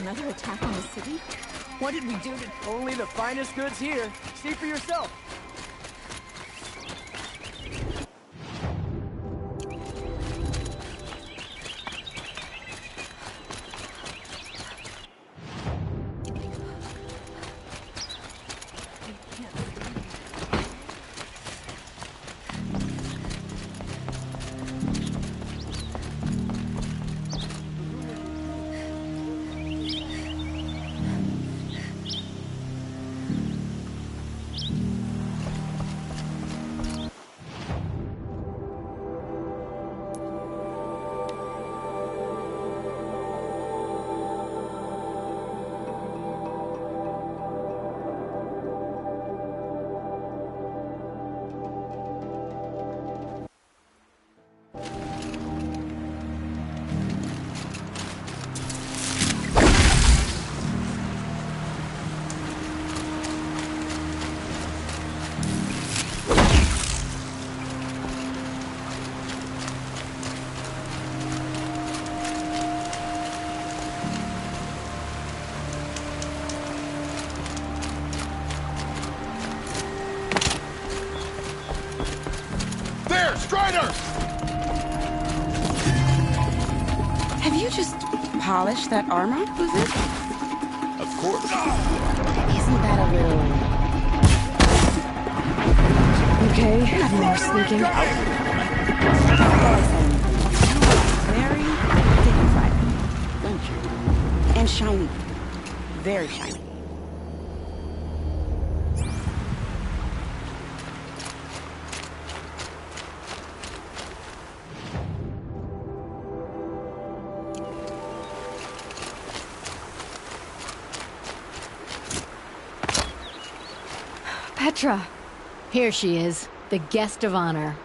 Another attack on the city? What did we do to... Only the finest goods here. See for yourself. Have you just polished that armor, was it? Of course. Isn't that a little... Okay, have more sneaking. Very dignified. Thank you. And shiny. Very shiny. Petra! Here she is, the guest of honor.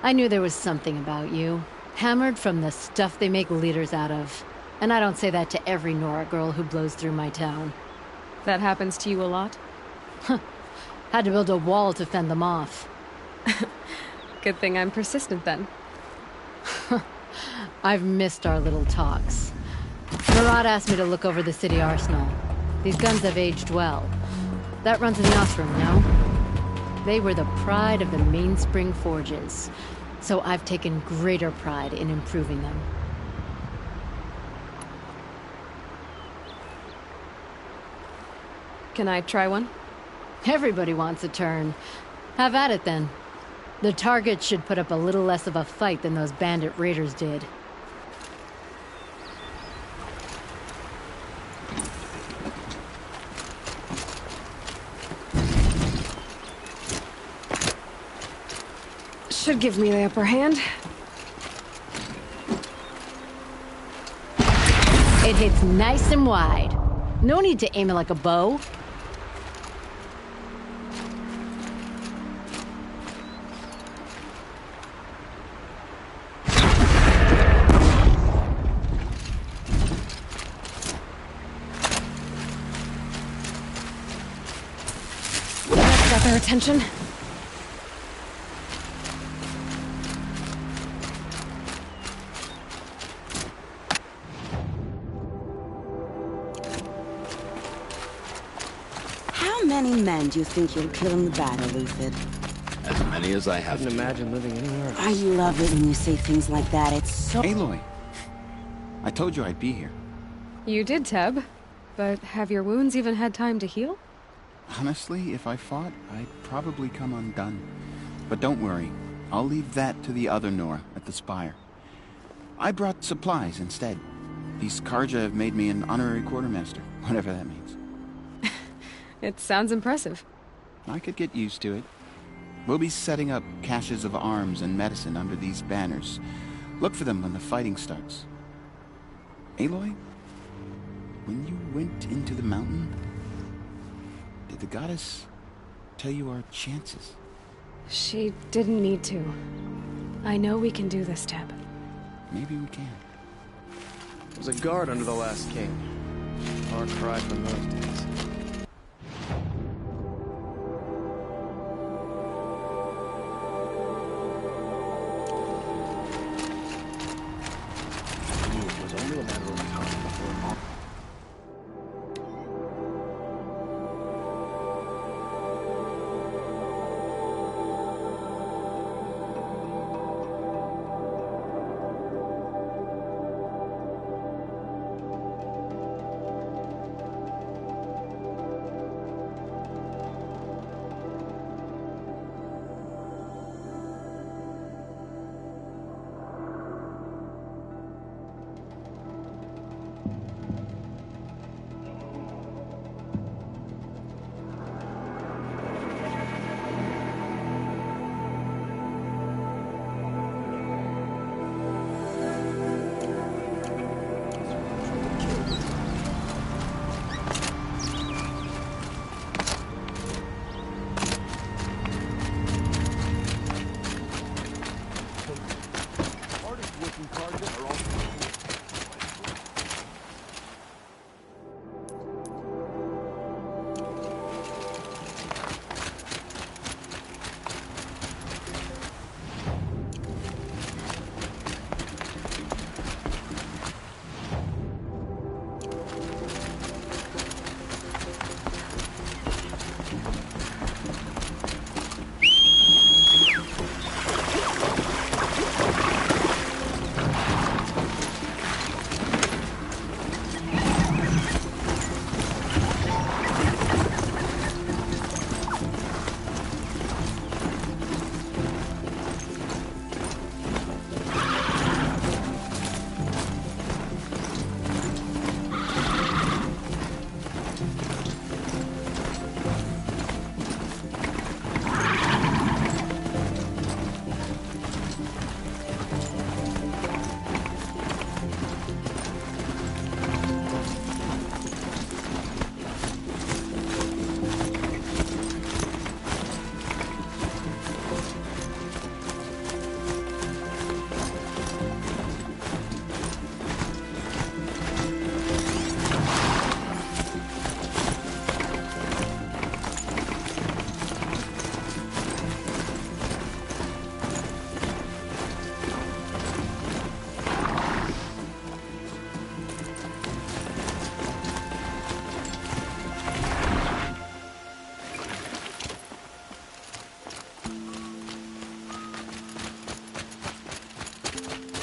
I knew there was something about you. Hammered from the stuff they make leaders out of. And I don't say that to every Nora girl who blows through my town. That happens to you a lot? Had to build a wall to fend them off. Good thing I'm persistent then. I've missed our little talks. Murad asked me to look over the city arsenal. These guns have aged well. That runs in the Ostrom, no? They were the pride of the Mainspring Forges, so I've taken greater pride in improving them. Can I try one? Everybody wants a turn. Have at it then. The targets should put up a little less of a fight than those bandit raiders did. Should give me the upper hand. It hits nice and wide. No need to aim it like a bow. That's got their attention. How many men do you think you'll kill in the battle, Lucid? As many as I have. Couldn't imagine living anywhere else. I love it when you say things like that. It's so... Aloy, I told you I'd be here. You did, Teb. But have your wounds even had time to heal? Honestly, if I fought, I'd probably come undone. But don't worry. I'll leave that to the other Nora at the Spire. I brought supplies instead. These Karja have made me an honorary quartermaster, whatever that means. It sounds impressive. I could get used to it. We'll be setting up caches of arms and medicine under these banners. Look for them when the fighting starts. Aloy, when you went into the mountain, did the goddess tell you our chances? She didn't need to. I know we can do this, Teb. Maybe we can. Was a guard under the last king. Far cry from those days. It was only a matter of time before all...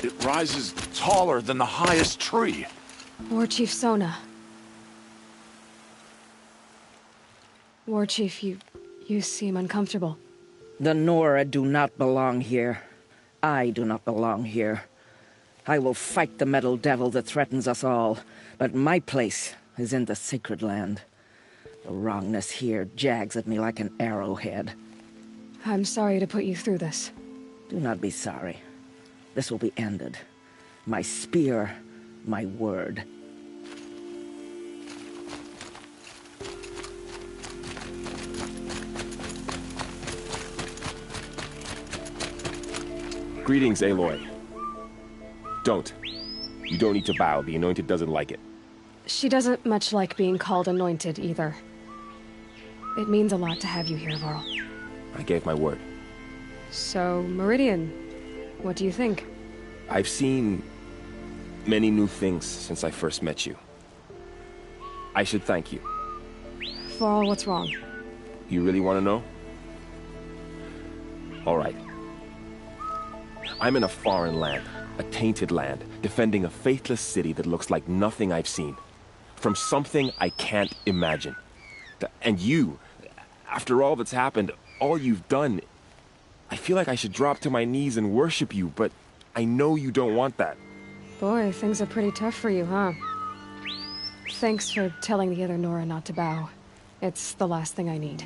It rises taller than the highest tree. War Chief Sona. War Chief, you seem uncomfortable. The Nora do not belong here. I do not belong here. I will fight the metal devil that threatens us all, but my place is in the sacred land. The wrongness here jags at me like an arrowhead. I'm sorry to put you through this. Do not be sorry. This will be ended. My spear, my word. Greetings, Aloy. Don't. You don't need to bow. The Anointed doesn't like it. She doesn't much like being called Anointed, either. It means a lot to have you here, Varl. I gave my word. So, Meridian, what do you think? I've seen many new things since I first met you. I should thank you. Varl, what's wrong? You really want to know? All right. I'm in a foreign land, a tainted land, defending a faithless city that looks like nothing I've seen. From something I can't imagine. And you, after all that's happened, all you've done, I feel like I should drop to my knees and worship you, but I know you don't want that. Boy, things are pretty tough for you, huh? Thanks for telling the other Nora not to bow. It's the last thing I need.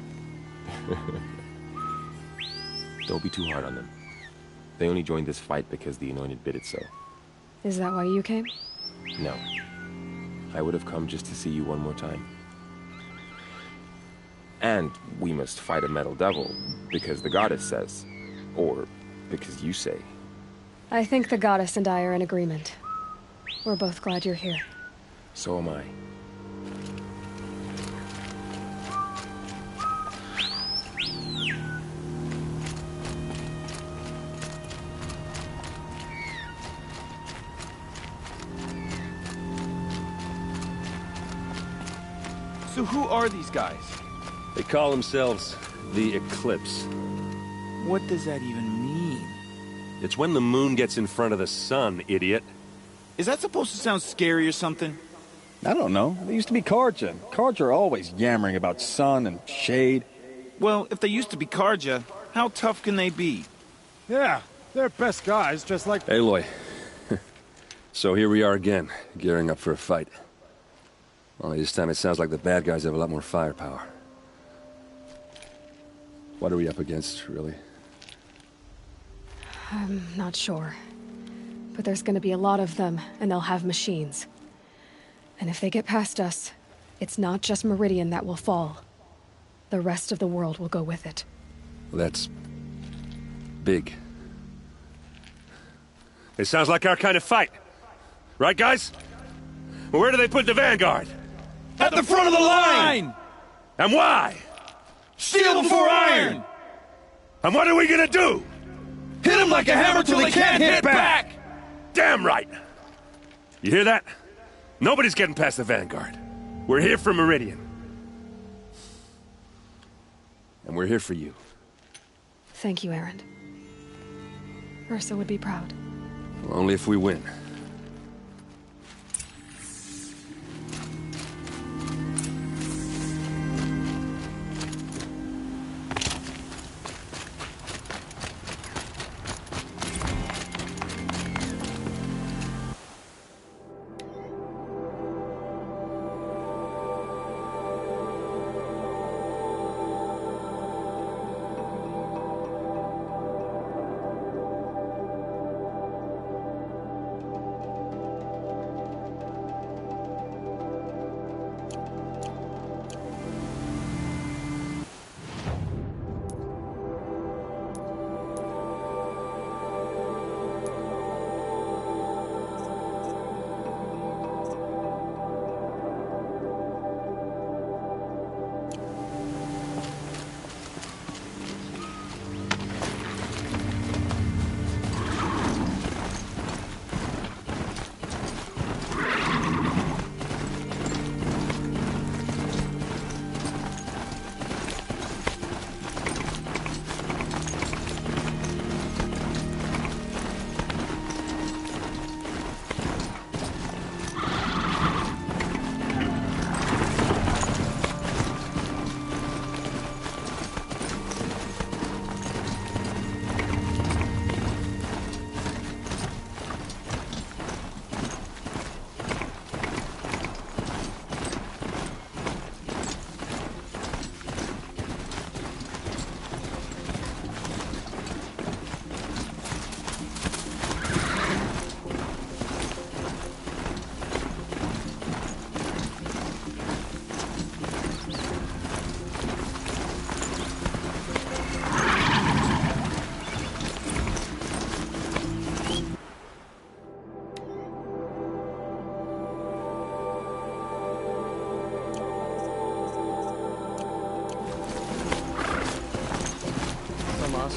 Don't be too hard on them. They only joined this fight because the Anointed bid it so. Is that why you came? No. I would have come just to see you one more time. And we must fight a metal devil, because the goddess says. Or because you say. I think the goddess and I are in agreement. We're both glad you're here. So am I. So who are these guys? They call themselves the Eclipse. What does that even mean? It's when the moon gets in front of the sun, idiot. Is that supposed to sound scary or something? I don't know. They used to be Karja. Karja are always yammering about sun and shade. Well, if they used to be Karja, how tough can they be? Yeah, they're best guys, just like... Aloy. So here we are again, gearing up for a fight. Only this time it sounds like the bad guys have a lot more firepower. What are we up against, really? I'm not sure. But there's gonna be a lot of them, and they'll have machines. And if they get past us, it's not just Meridian that will fall. The rest of the world will go with it. Well, that's... big. It sounds like our kind of fight. Right, guys? Well, where do they put the Vanguard? At the front of the line! And why? Steel before iron! And what are we gonna do? Hit them like a hammer till they can't hit back! Damn right! You hear that? Nobody's getting past the Vanguard. We're here for Meridian. And we're here for you. Thank you, Erend. Ursa would be proud. Well, only if we win.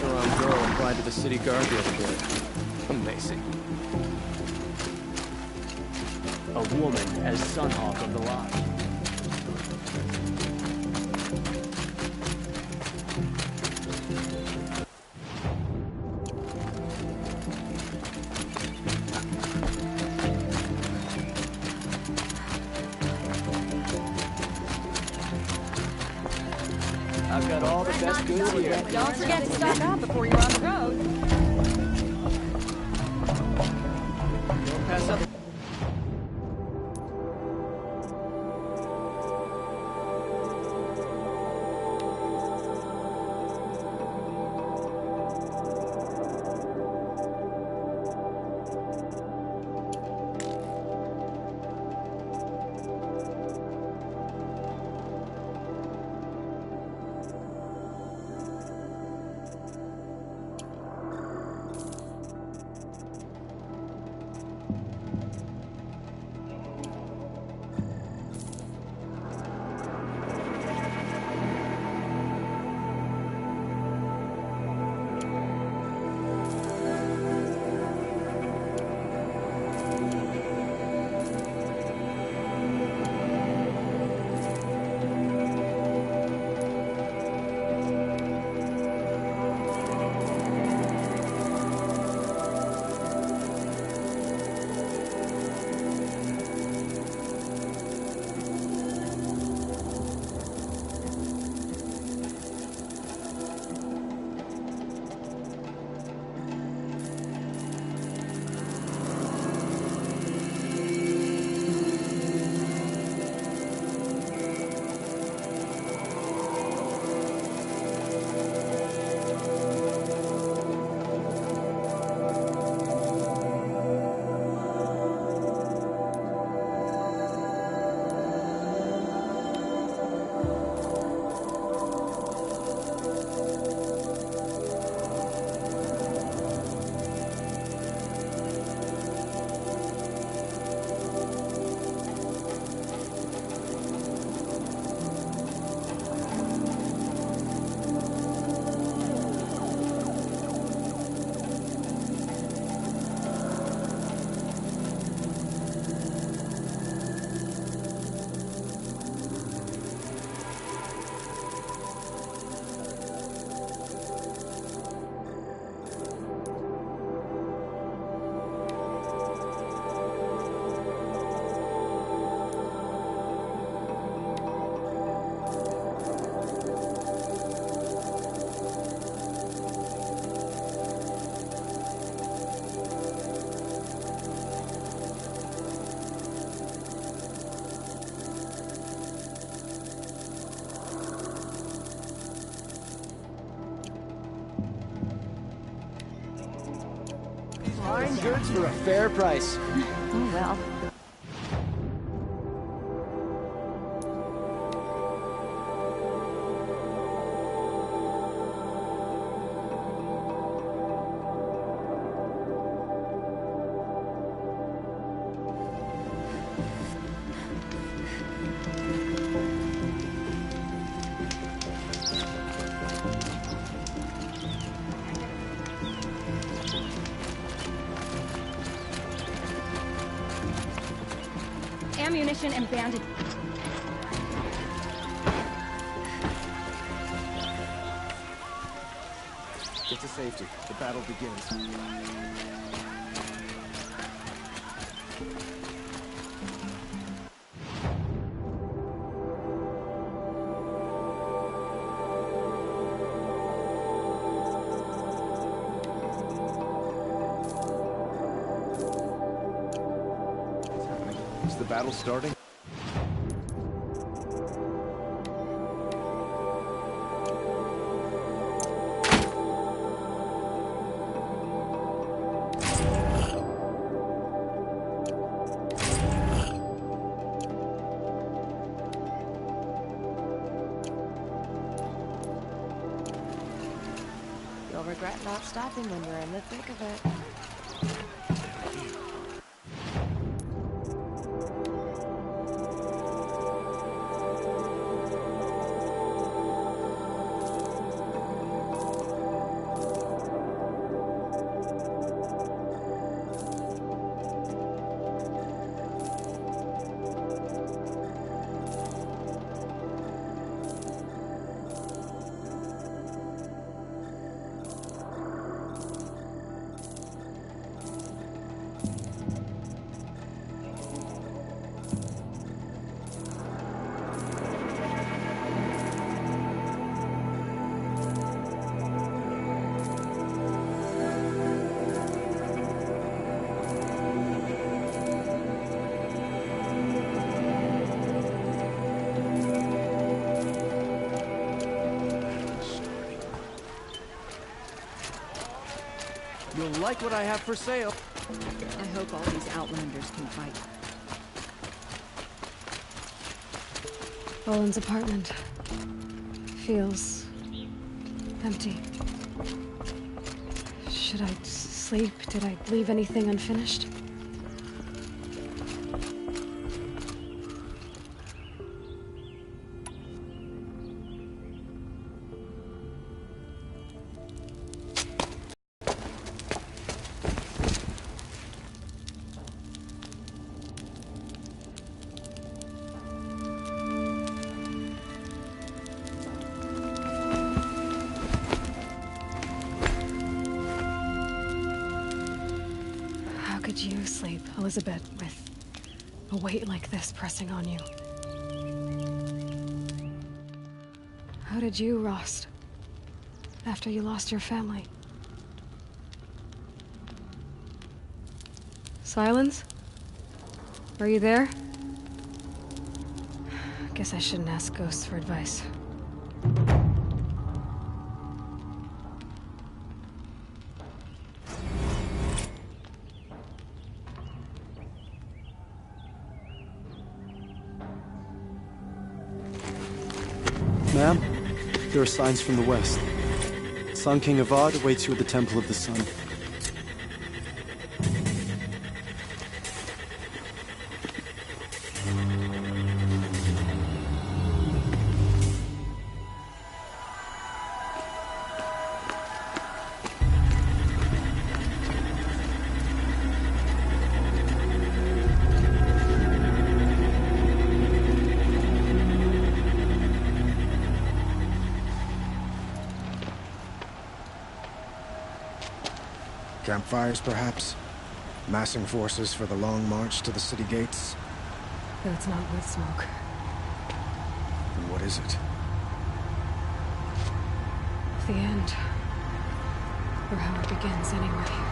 Around girl applied to the city guard the other day. Amazing. A woman as Sunhawk of the Lodge. I've got all the best goods here. Don't forget to stock up before you're on the road. Don't pass up. Parts for a fair price. Oh, well. Ammunition and bandage. Get to safety. The battle begins. Is the battle starting? You'll regret not stopping when you're in the thick of it. You'll like what I have for sale. I hope all these Outlanders can fight. Boland's apartment feels empty. Should I sleep? Did I leave anything unfinished? How could you sleep, Elizabeth, with a weight like this pressing on you? How did you, Rost, after you lost your family? Silence? Are you there? Guess I shouldn't ask ghosts for advice. Ma'am, there are signs from the west. Sun King Avad awaits you at the Temple of the Sun. Campfires, perhaps? Massing forces for the long march to the city gates? But it's not with smoke. What is it? The end. Or how it begins, anyway.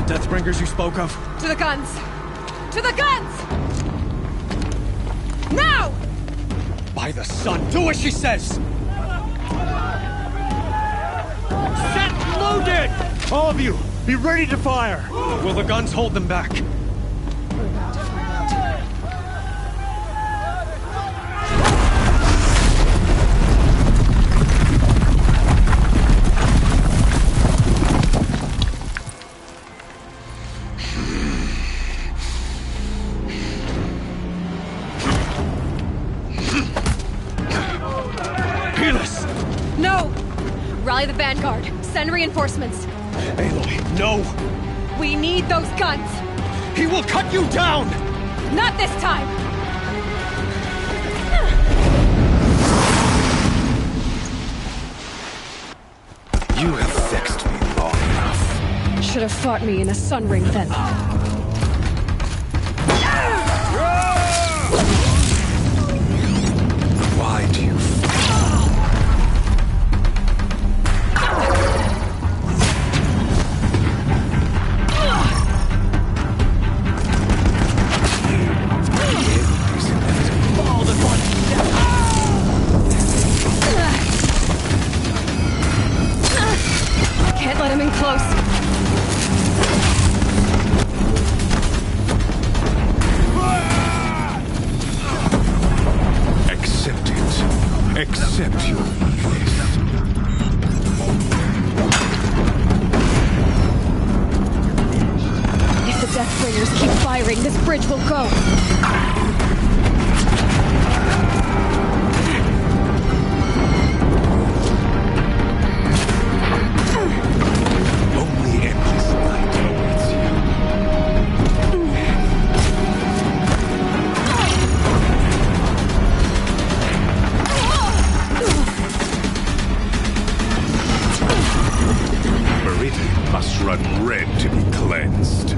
Deathbringers you spoke of? To the guns! To the guns! Now! By the sun, do as she says! Set loaded! All of you, be ready to fire! Will the guns hold them back? No! Rally the vanguard. Send reinforcements. Aloy, no! We need those guns! He will cut you down! Not this time! You have vexed me long enough. Should have fought me in a sun ring then. Why do you Can't let him in close. accept it? Accept your weakness. If the Deathbringers keep firing, this bridge will go. Only endless night awaits you. Meridian must run red to be cleansed.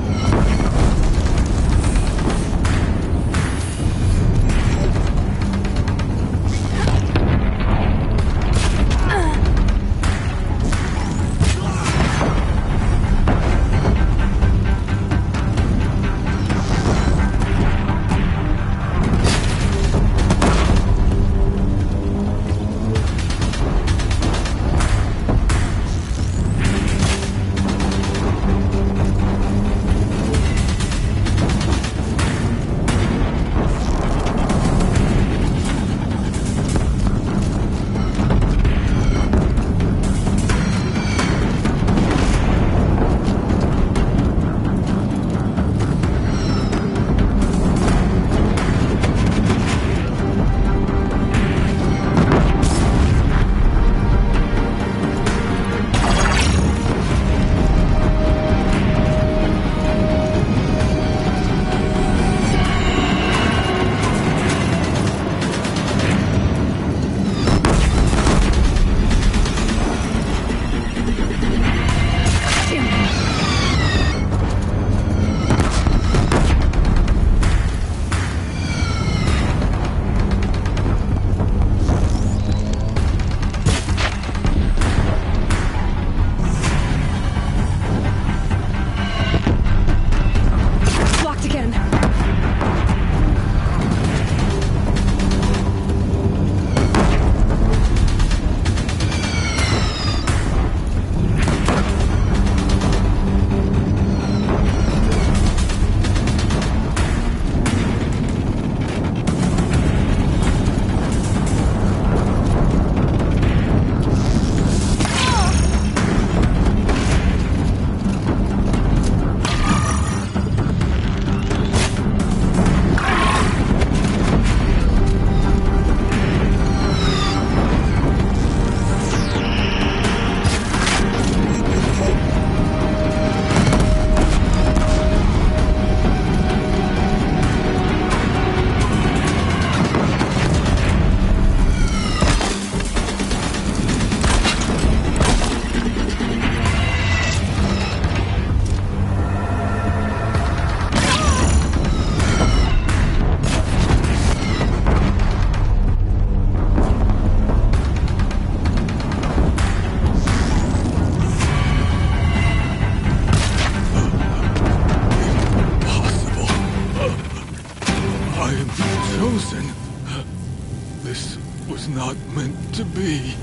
not meant to be.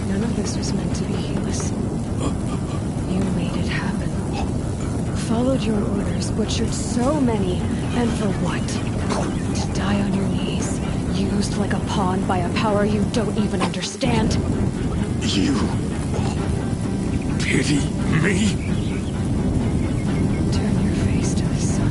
None of this was meant to be, Helis. You made it happen. Followed your orders, butchered so many, and for what? To die on your knees, used like a pawn by a power you don't even understand. You pity me? Turn your face to the sun.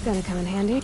Gonna come in handy.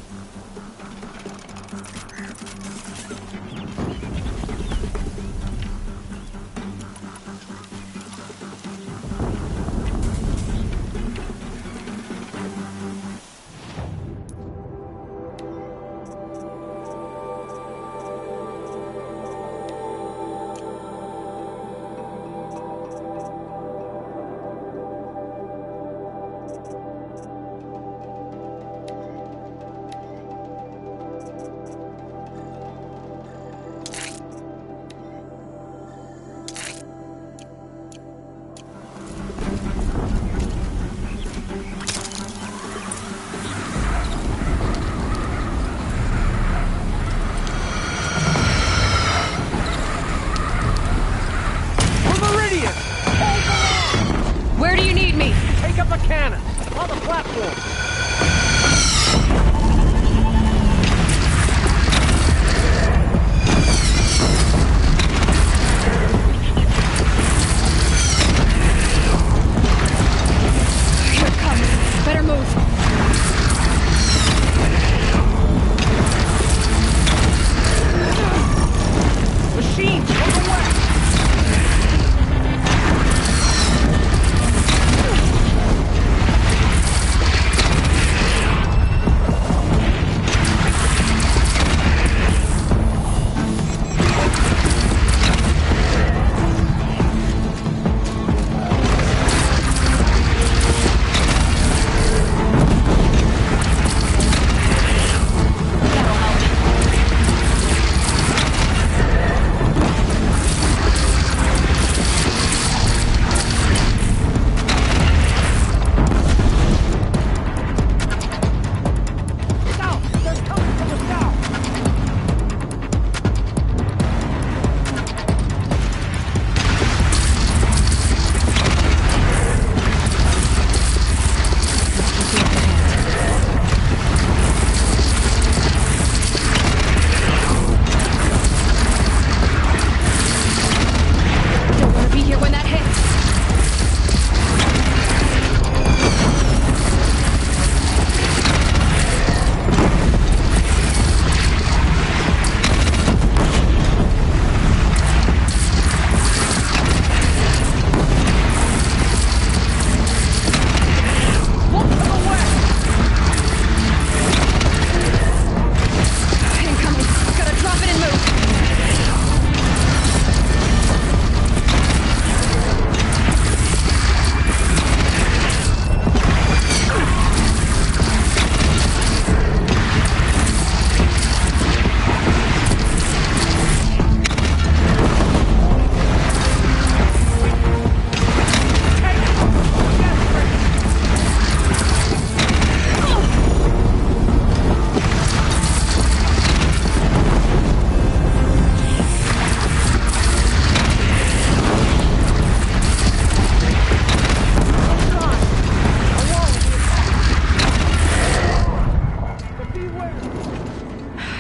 Where do you need me? Take up a cannon on the platform. Here it comes. Better move. Machines on the west.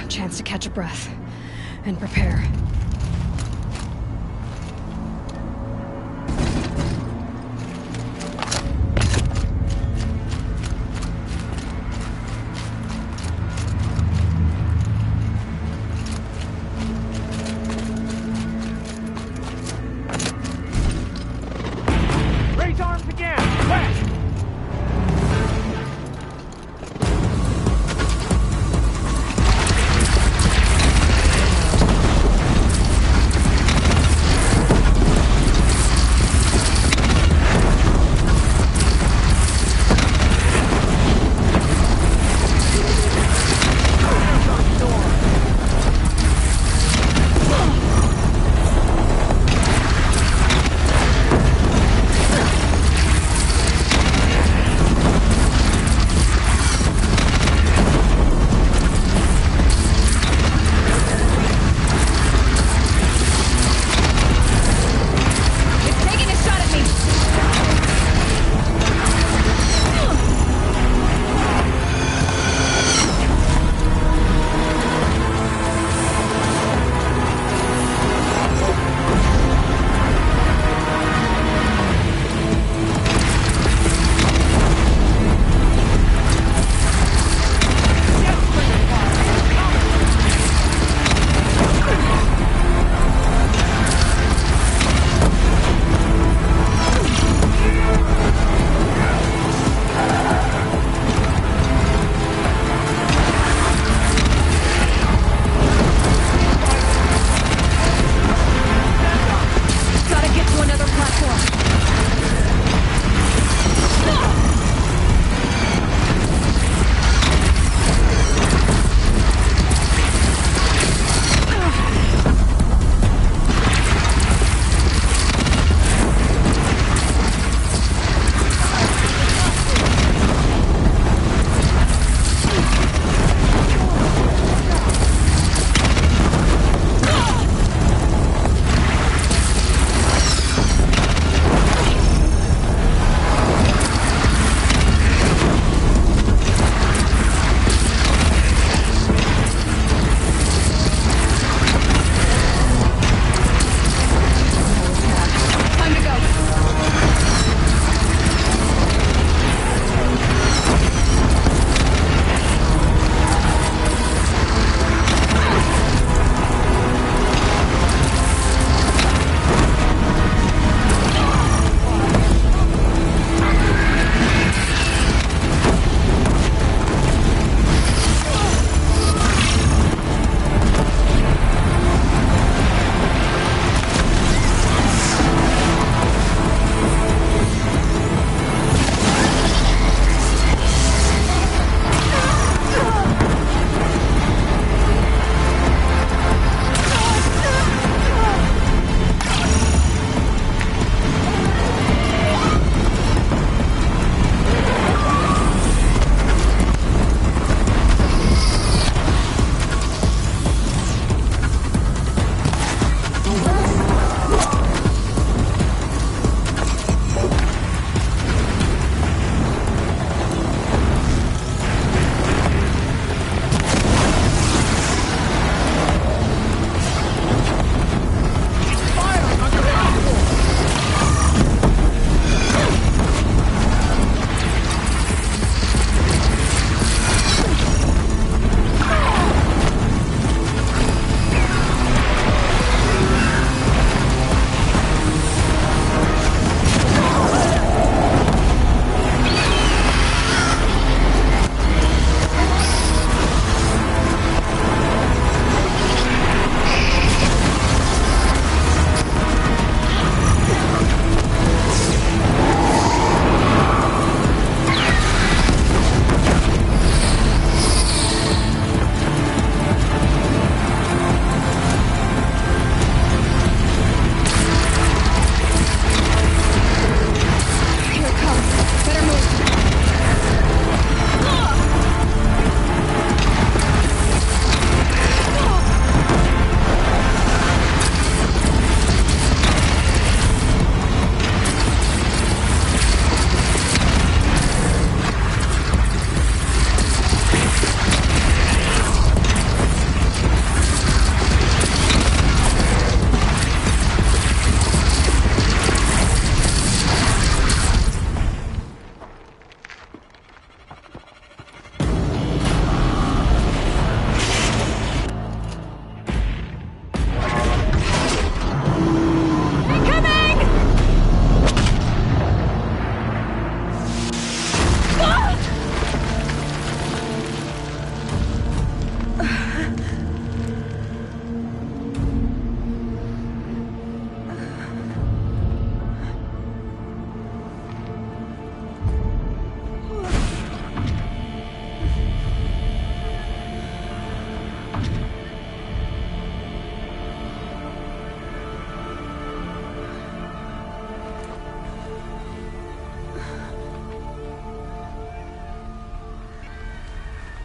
Chance to catch a breath and prepare.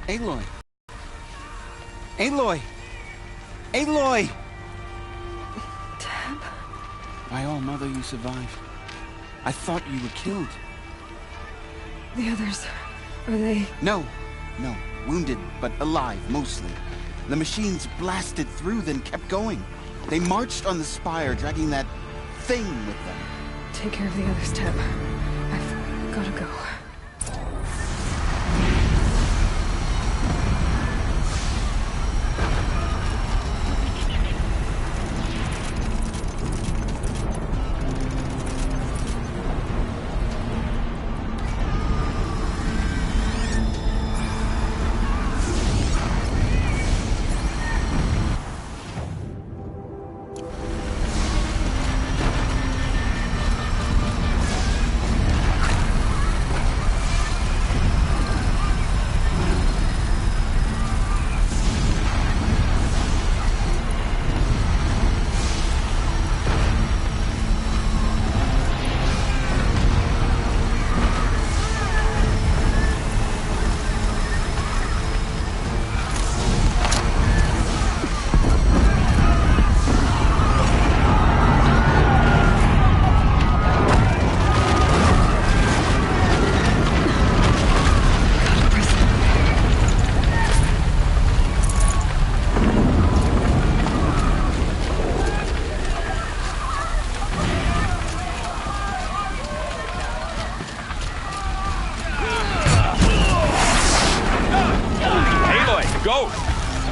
Aloy! Aloy! Aloy! Dad? By all, Mother, you survived. I thought you were killed. The others, are they... No. Wounded, but alive, mostly. The machines blasted through, then kept going. They marched on the spire, dragging that thing with them. Take care of the others, Teb. I've gotta go.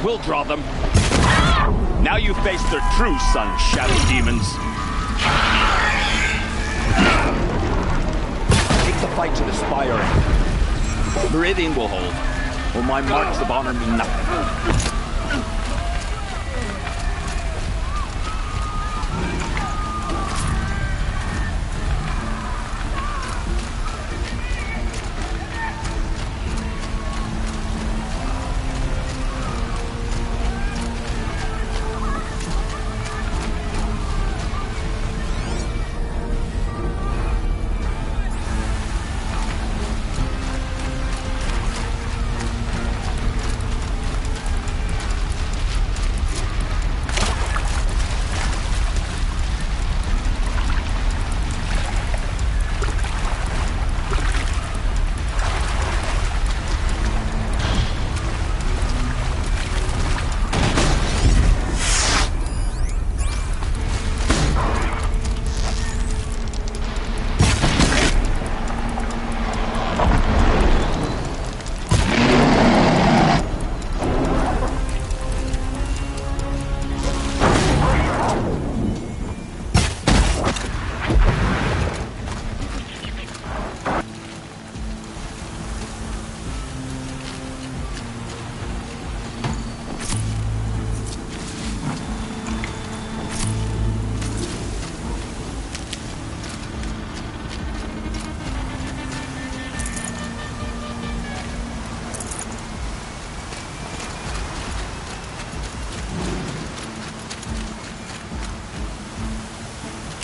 We'll draw them. Now you face their true sun, shadow demons. Take the fight to the spire. Meridian will hold. Will my marks of honor mean nothing?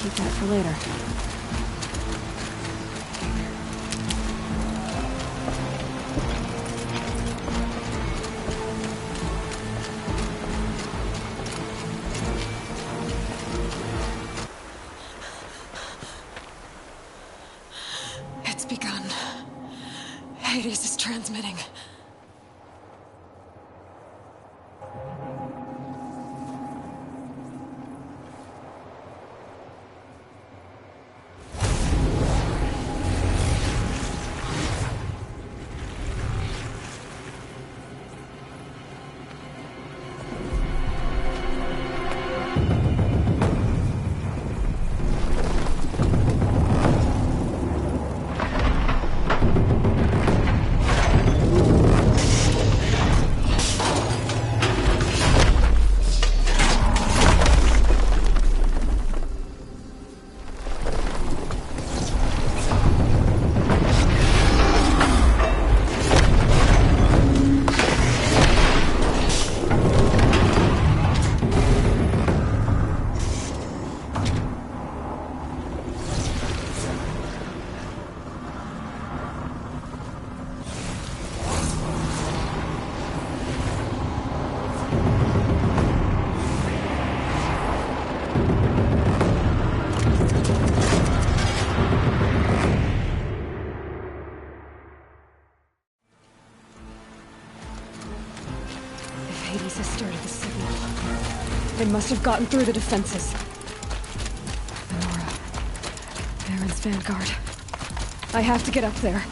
Keep that for later. It's begun. Hades is transmitting. must have gotten through the defenses. Nora. Baron's vanguard. I have to get up there.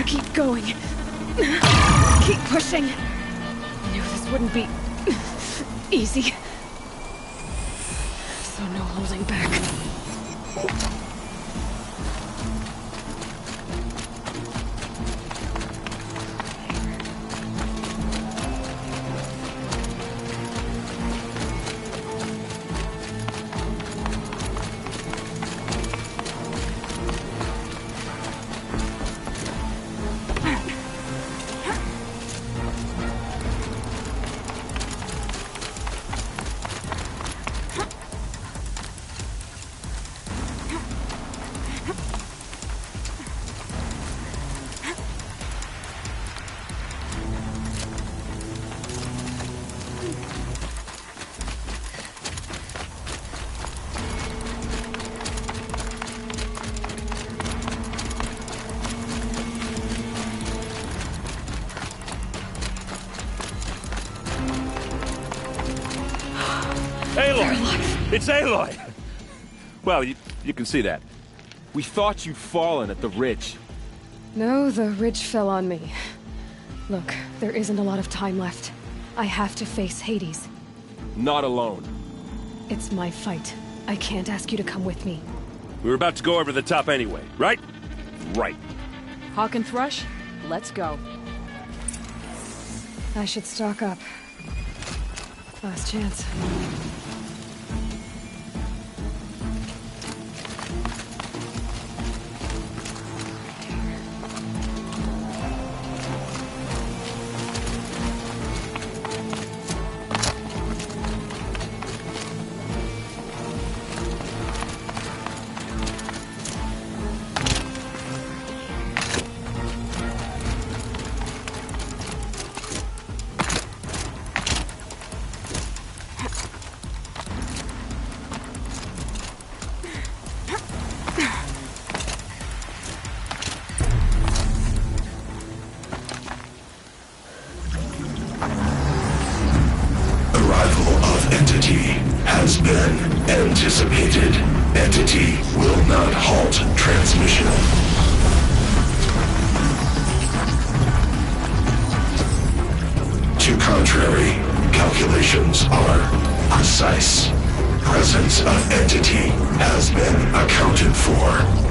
Keep going. Keep pushing. I knew this wouldn't be easy. So no holding back. Aloy! It's Aloy! Well, you can see that. We thought you'd fallen at the ridge. No, the ridge fell on me. Look, there isn't a lot of time left. I have to face Hades. Not alone. It's my fight. I can't ask you to come with me. We were about to go over the top anyway, right? Right. Hawk and Thrush, let's go. I should stock up. Last chance. Has been anticipated. Entity will not halt transmission. To contrary, calculations are precise. Presence of entity has been accounted for.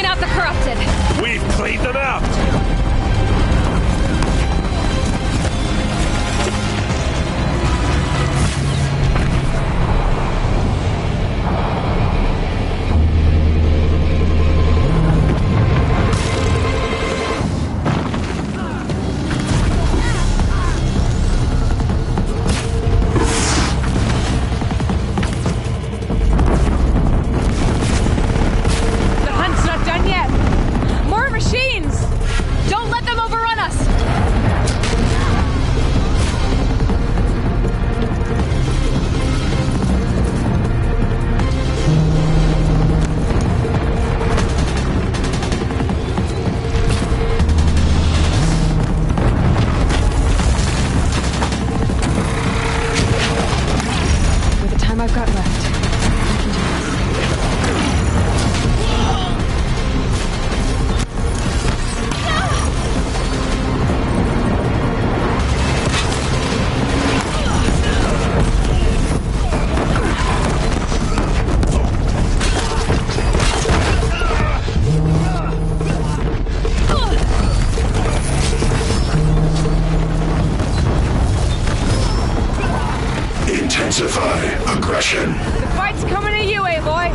taken out the corrupted. We've cleaned them out! I've got left. I can Intensify aggression. The fight's coming to you, Aloy!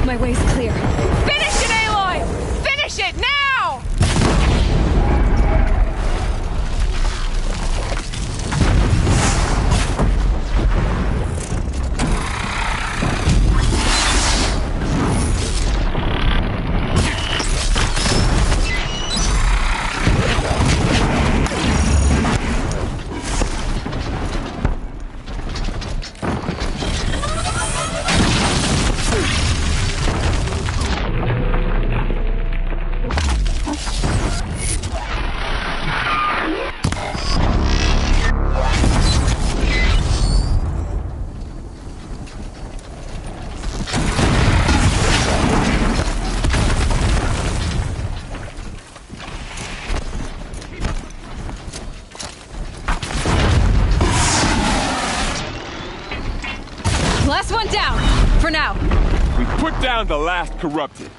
My way's clear. Finish it, Aloy! Finish it now! Last one down, for now. We put down the last corrupted.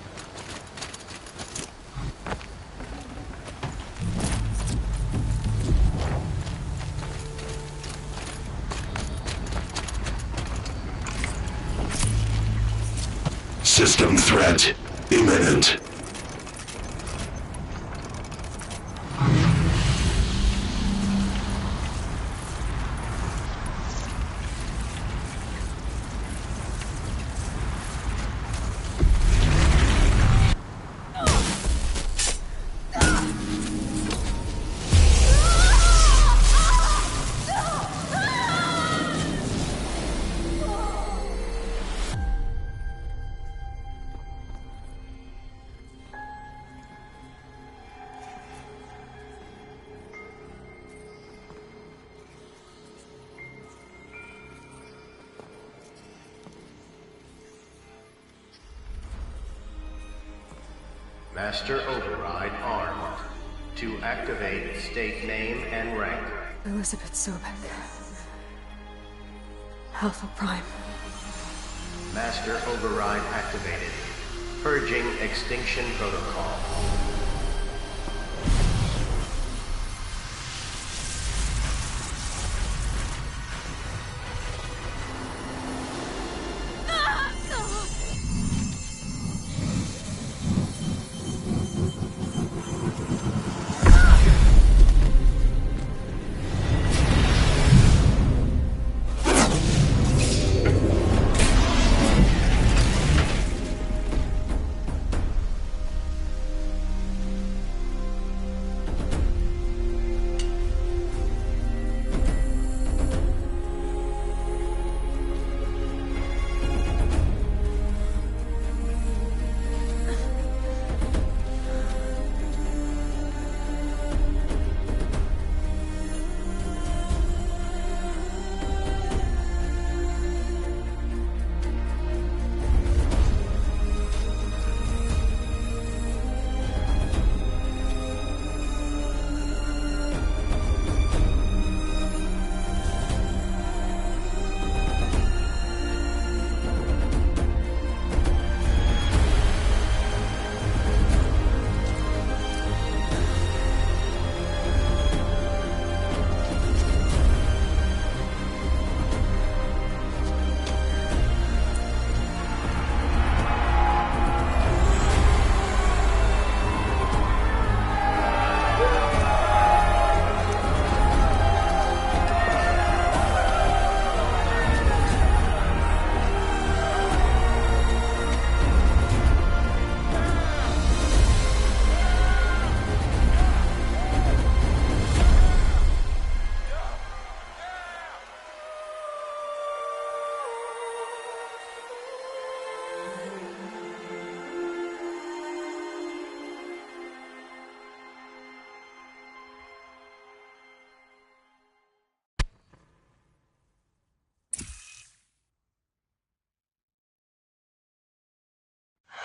System threat imminent. Master Override armed. To activate, state name and rank. Elizabeth Sobek. Alpha Prime. Master Override activated. Purging extinction protocol.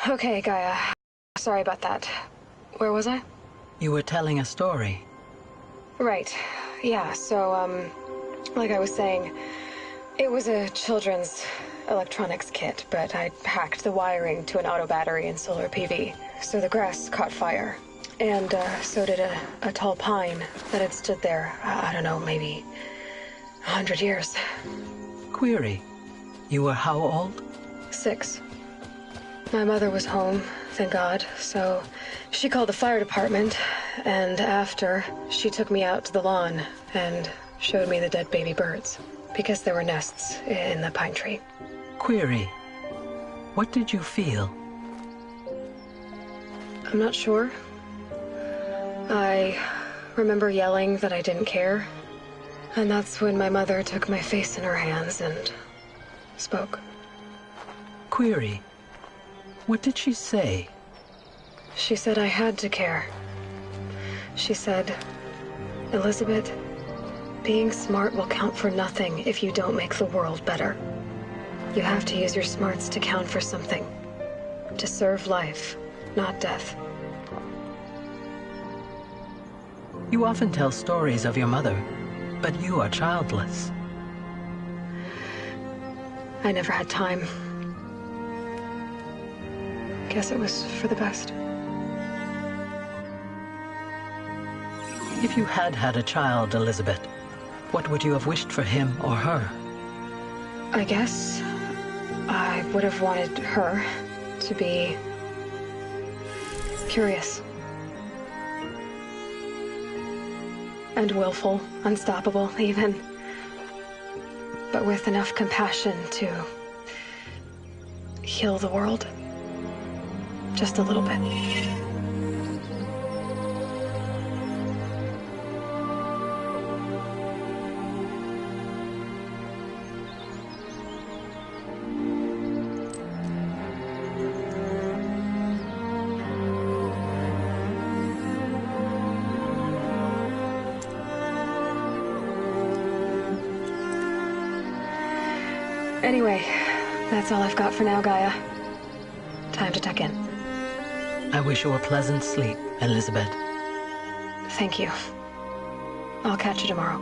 Okay, Gaia. Sorry about that. Where was I? You were telling a story. Right. Yeah, so, like I was saying, it was a children's electronics kit, but I hacked the wiring to an auto battery and solar PV. So the grass caught fire. And, so did a tall pine that had stood there, I don't know, maybe 100 years. Query. You were how old? 6. My mother was home, thank God, so she called the fire department, and after, she took me out to the lawn and showed me the dead baby birds, because there were nests in the pine tree. Query. What did you feel? I'm not sure. I remember yelling that I didn't care, and that's when my mother took my face in her hands and spoke. Query. What did she say? She said I had to care. She said, Elizabeth, being smart will count for nothing if you don't make the world better. You have to use your smarts to count for something. To serve life, not death. You often tell stories of your mother, but you are childless. I never had time. Guess it was for the best. If you had had a child, Elizabeth, what would you have wished for him or her? I guess I would have wanted her to be curious. And willful, unstoppable, even. But with enough compassion to heal the world. Just a little bit. Anyway, that's all I've got for now, Gaia. Time to tuck in. I wish you a pleasant sleep, Elizabeth. Thank you. I'll catch you tomorrow.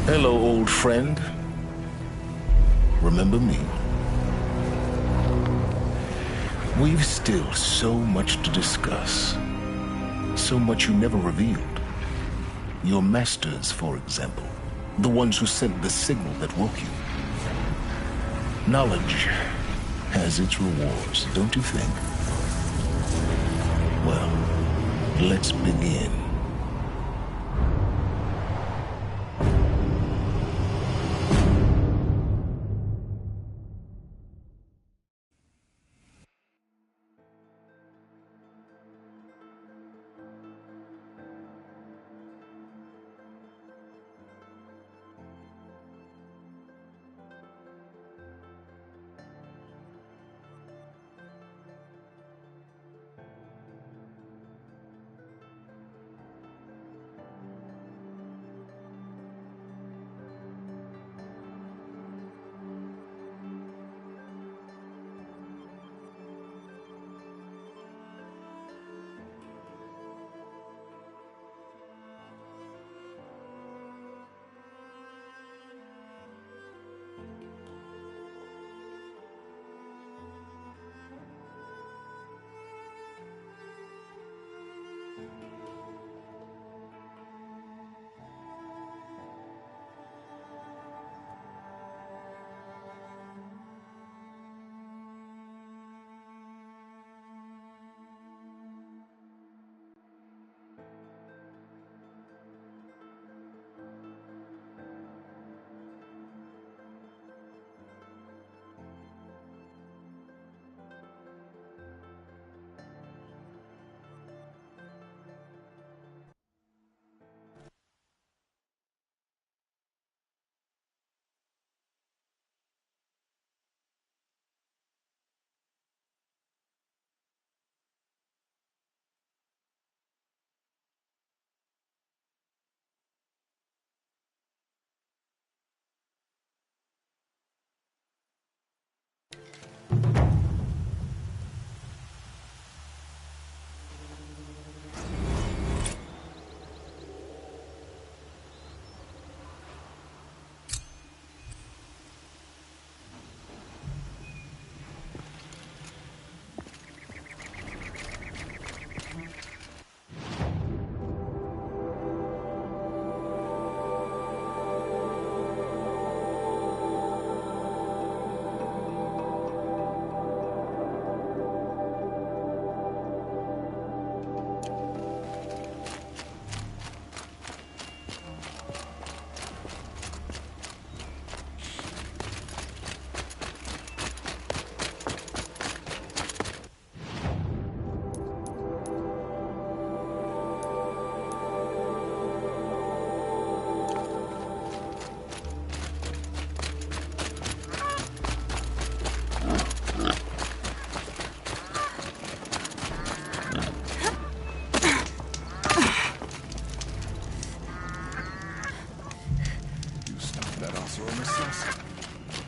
Hello, old friend. Remember me? We've still so much to discuss. So much you never revealed. Your masters, for example. The ones who sent the signal that woke you. Knowledge has its rewards, don't you think? Well, let's begin.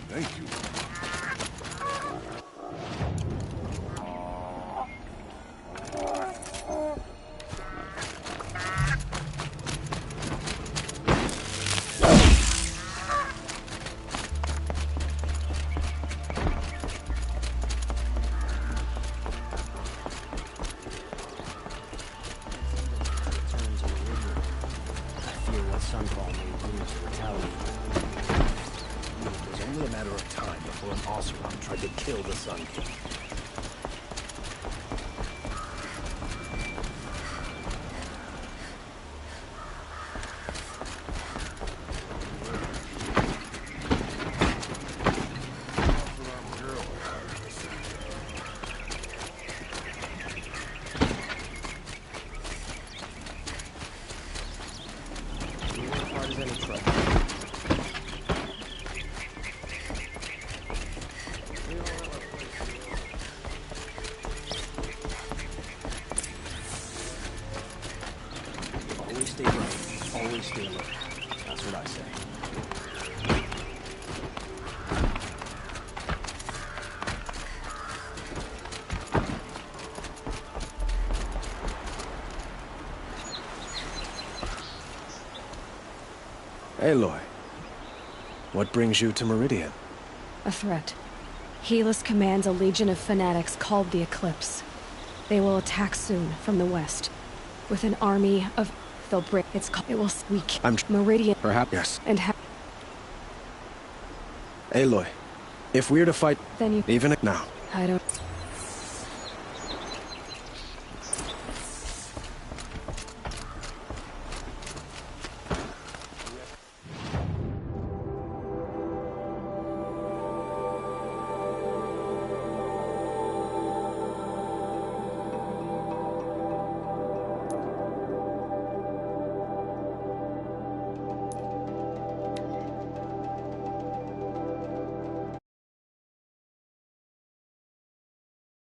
Thank you. Always stay right. Always stay alert. That's what I say. Aloy, What brings you to Meridian? A threat. Helis commands a legion of fanatics called the Eclipse. They will attack soon from the west. With an army of... They'll break... It will weak. Meridian... Perhaps, yes. And Aloy, if we're to fight... Then you... Even now. I don't...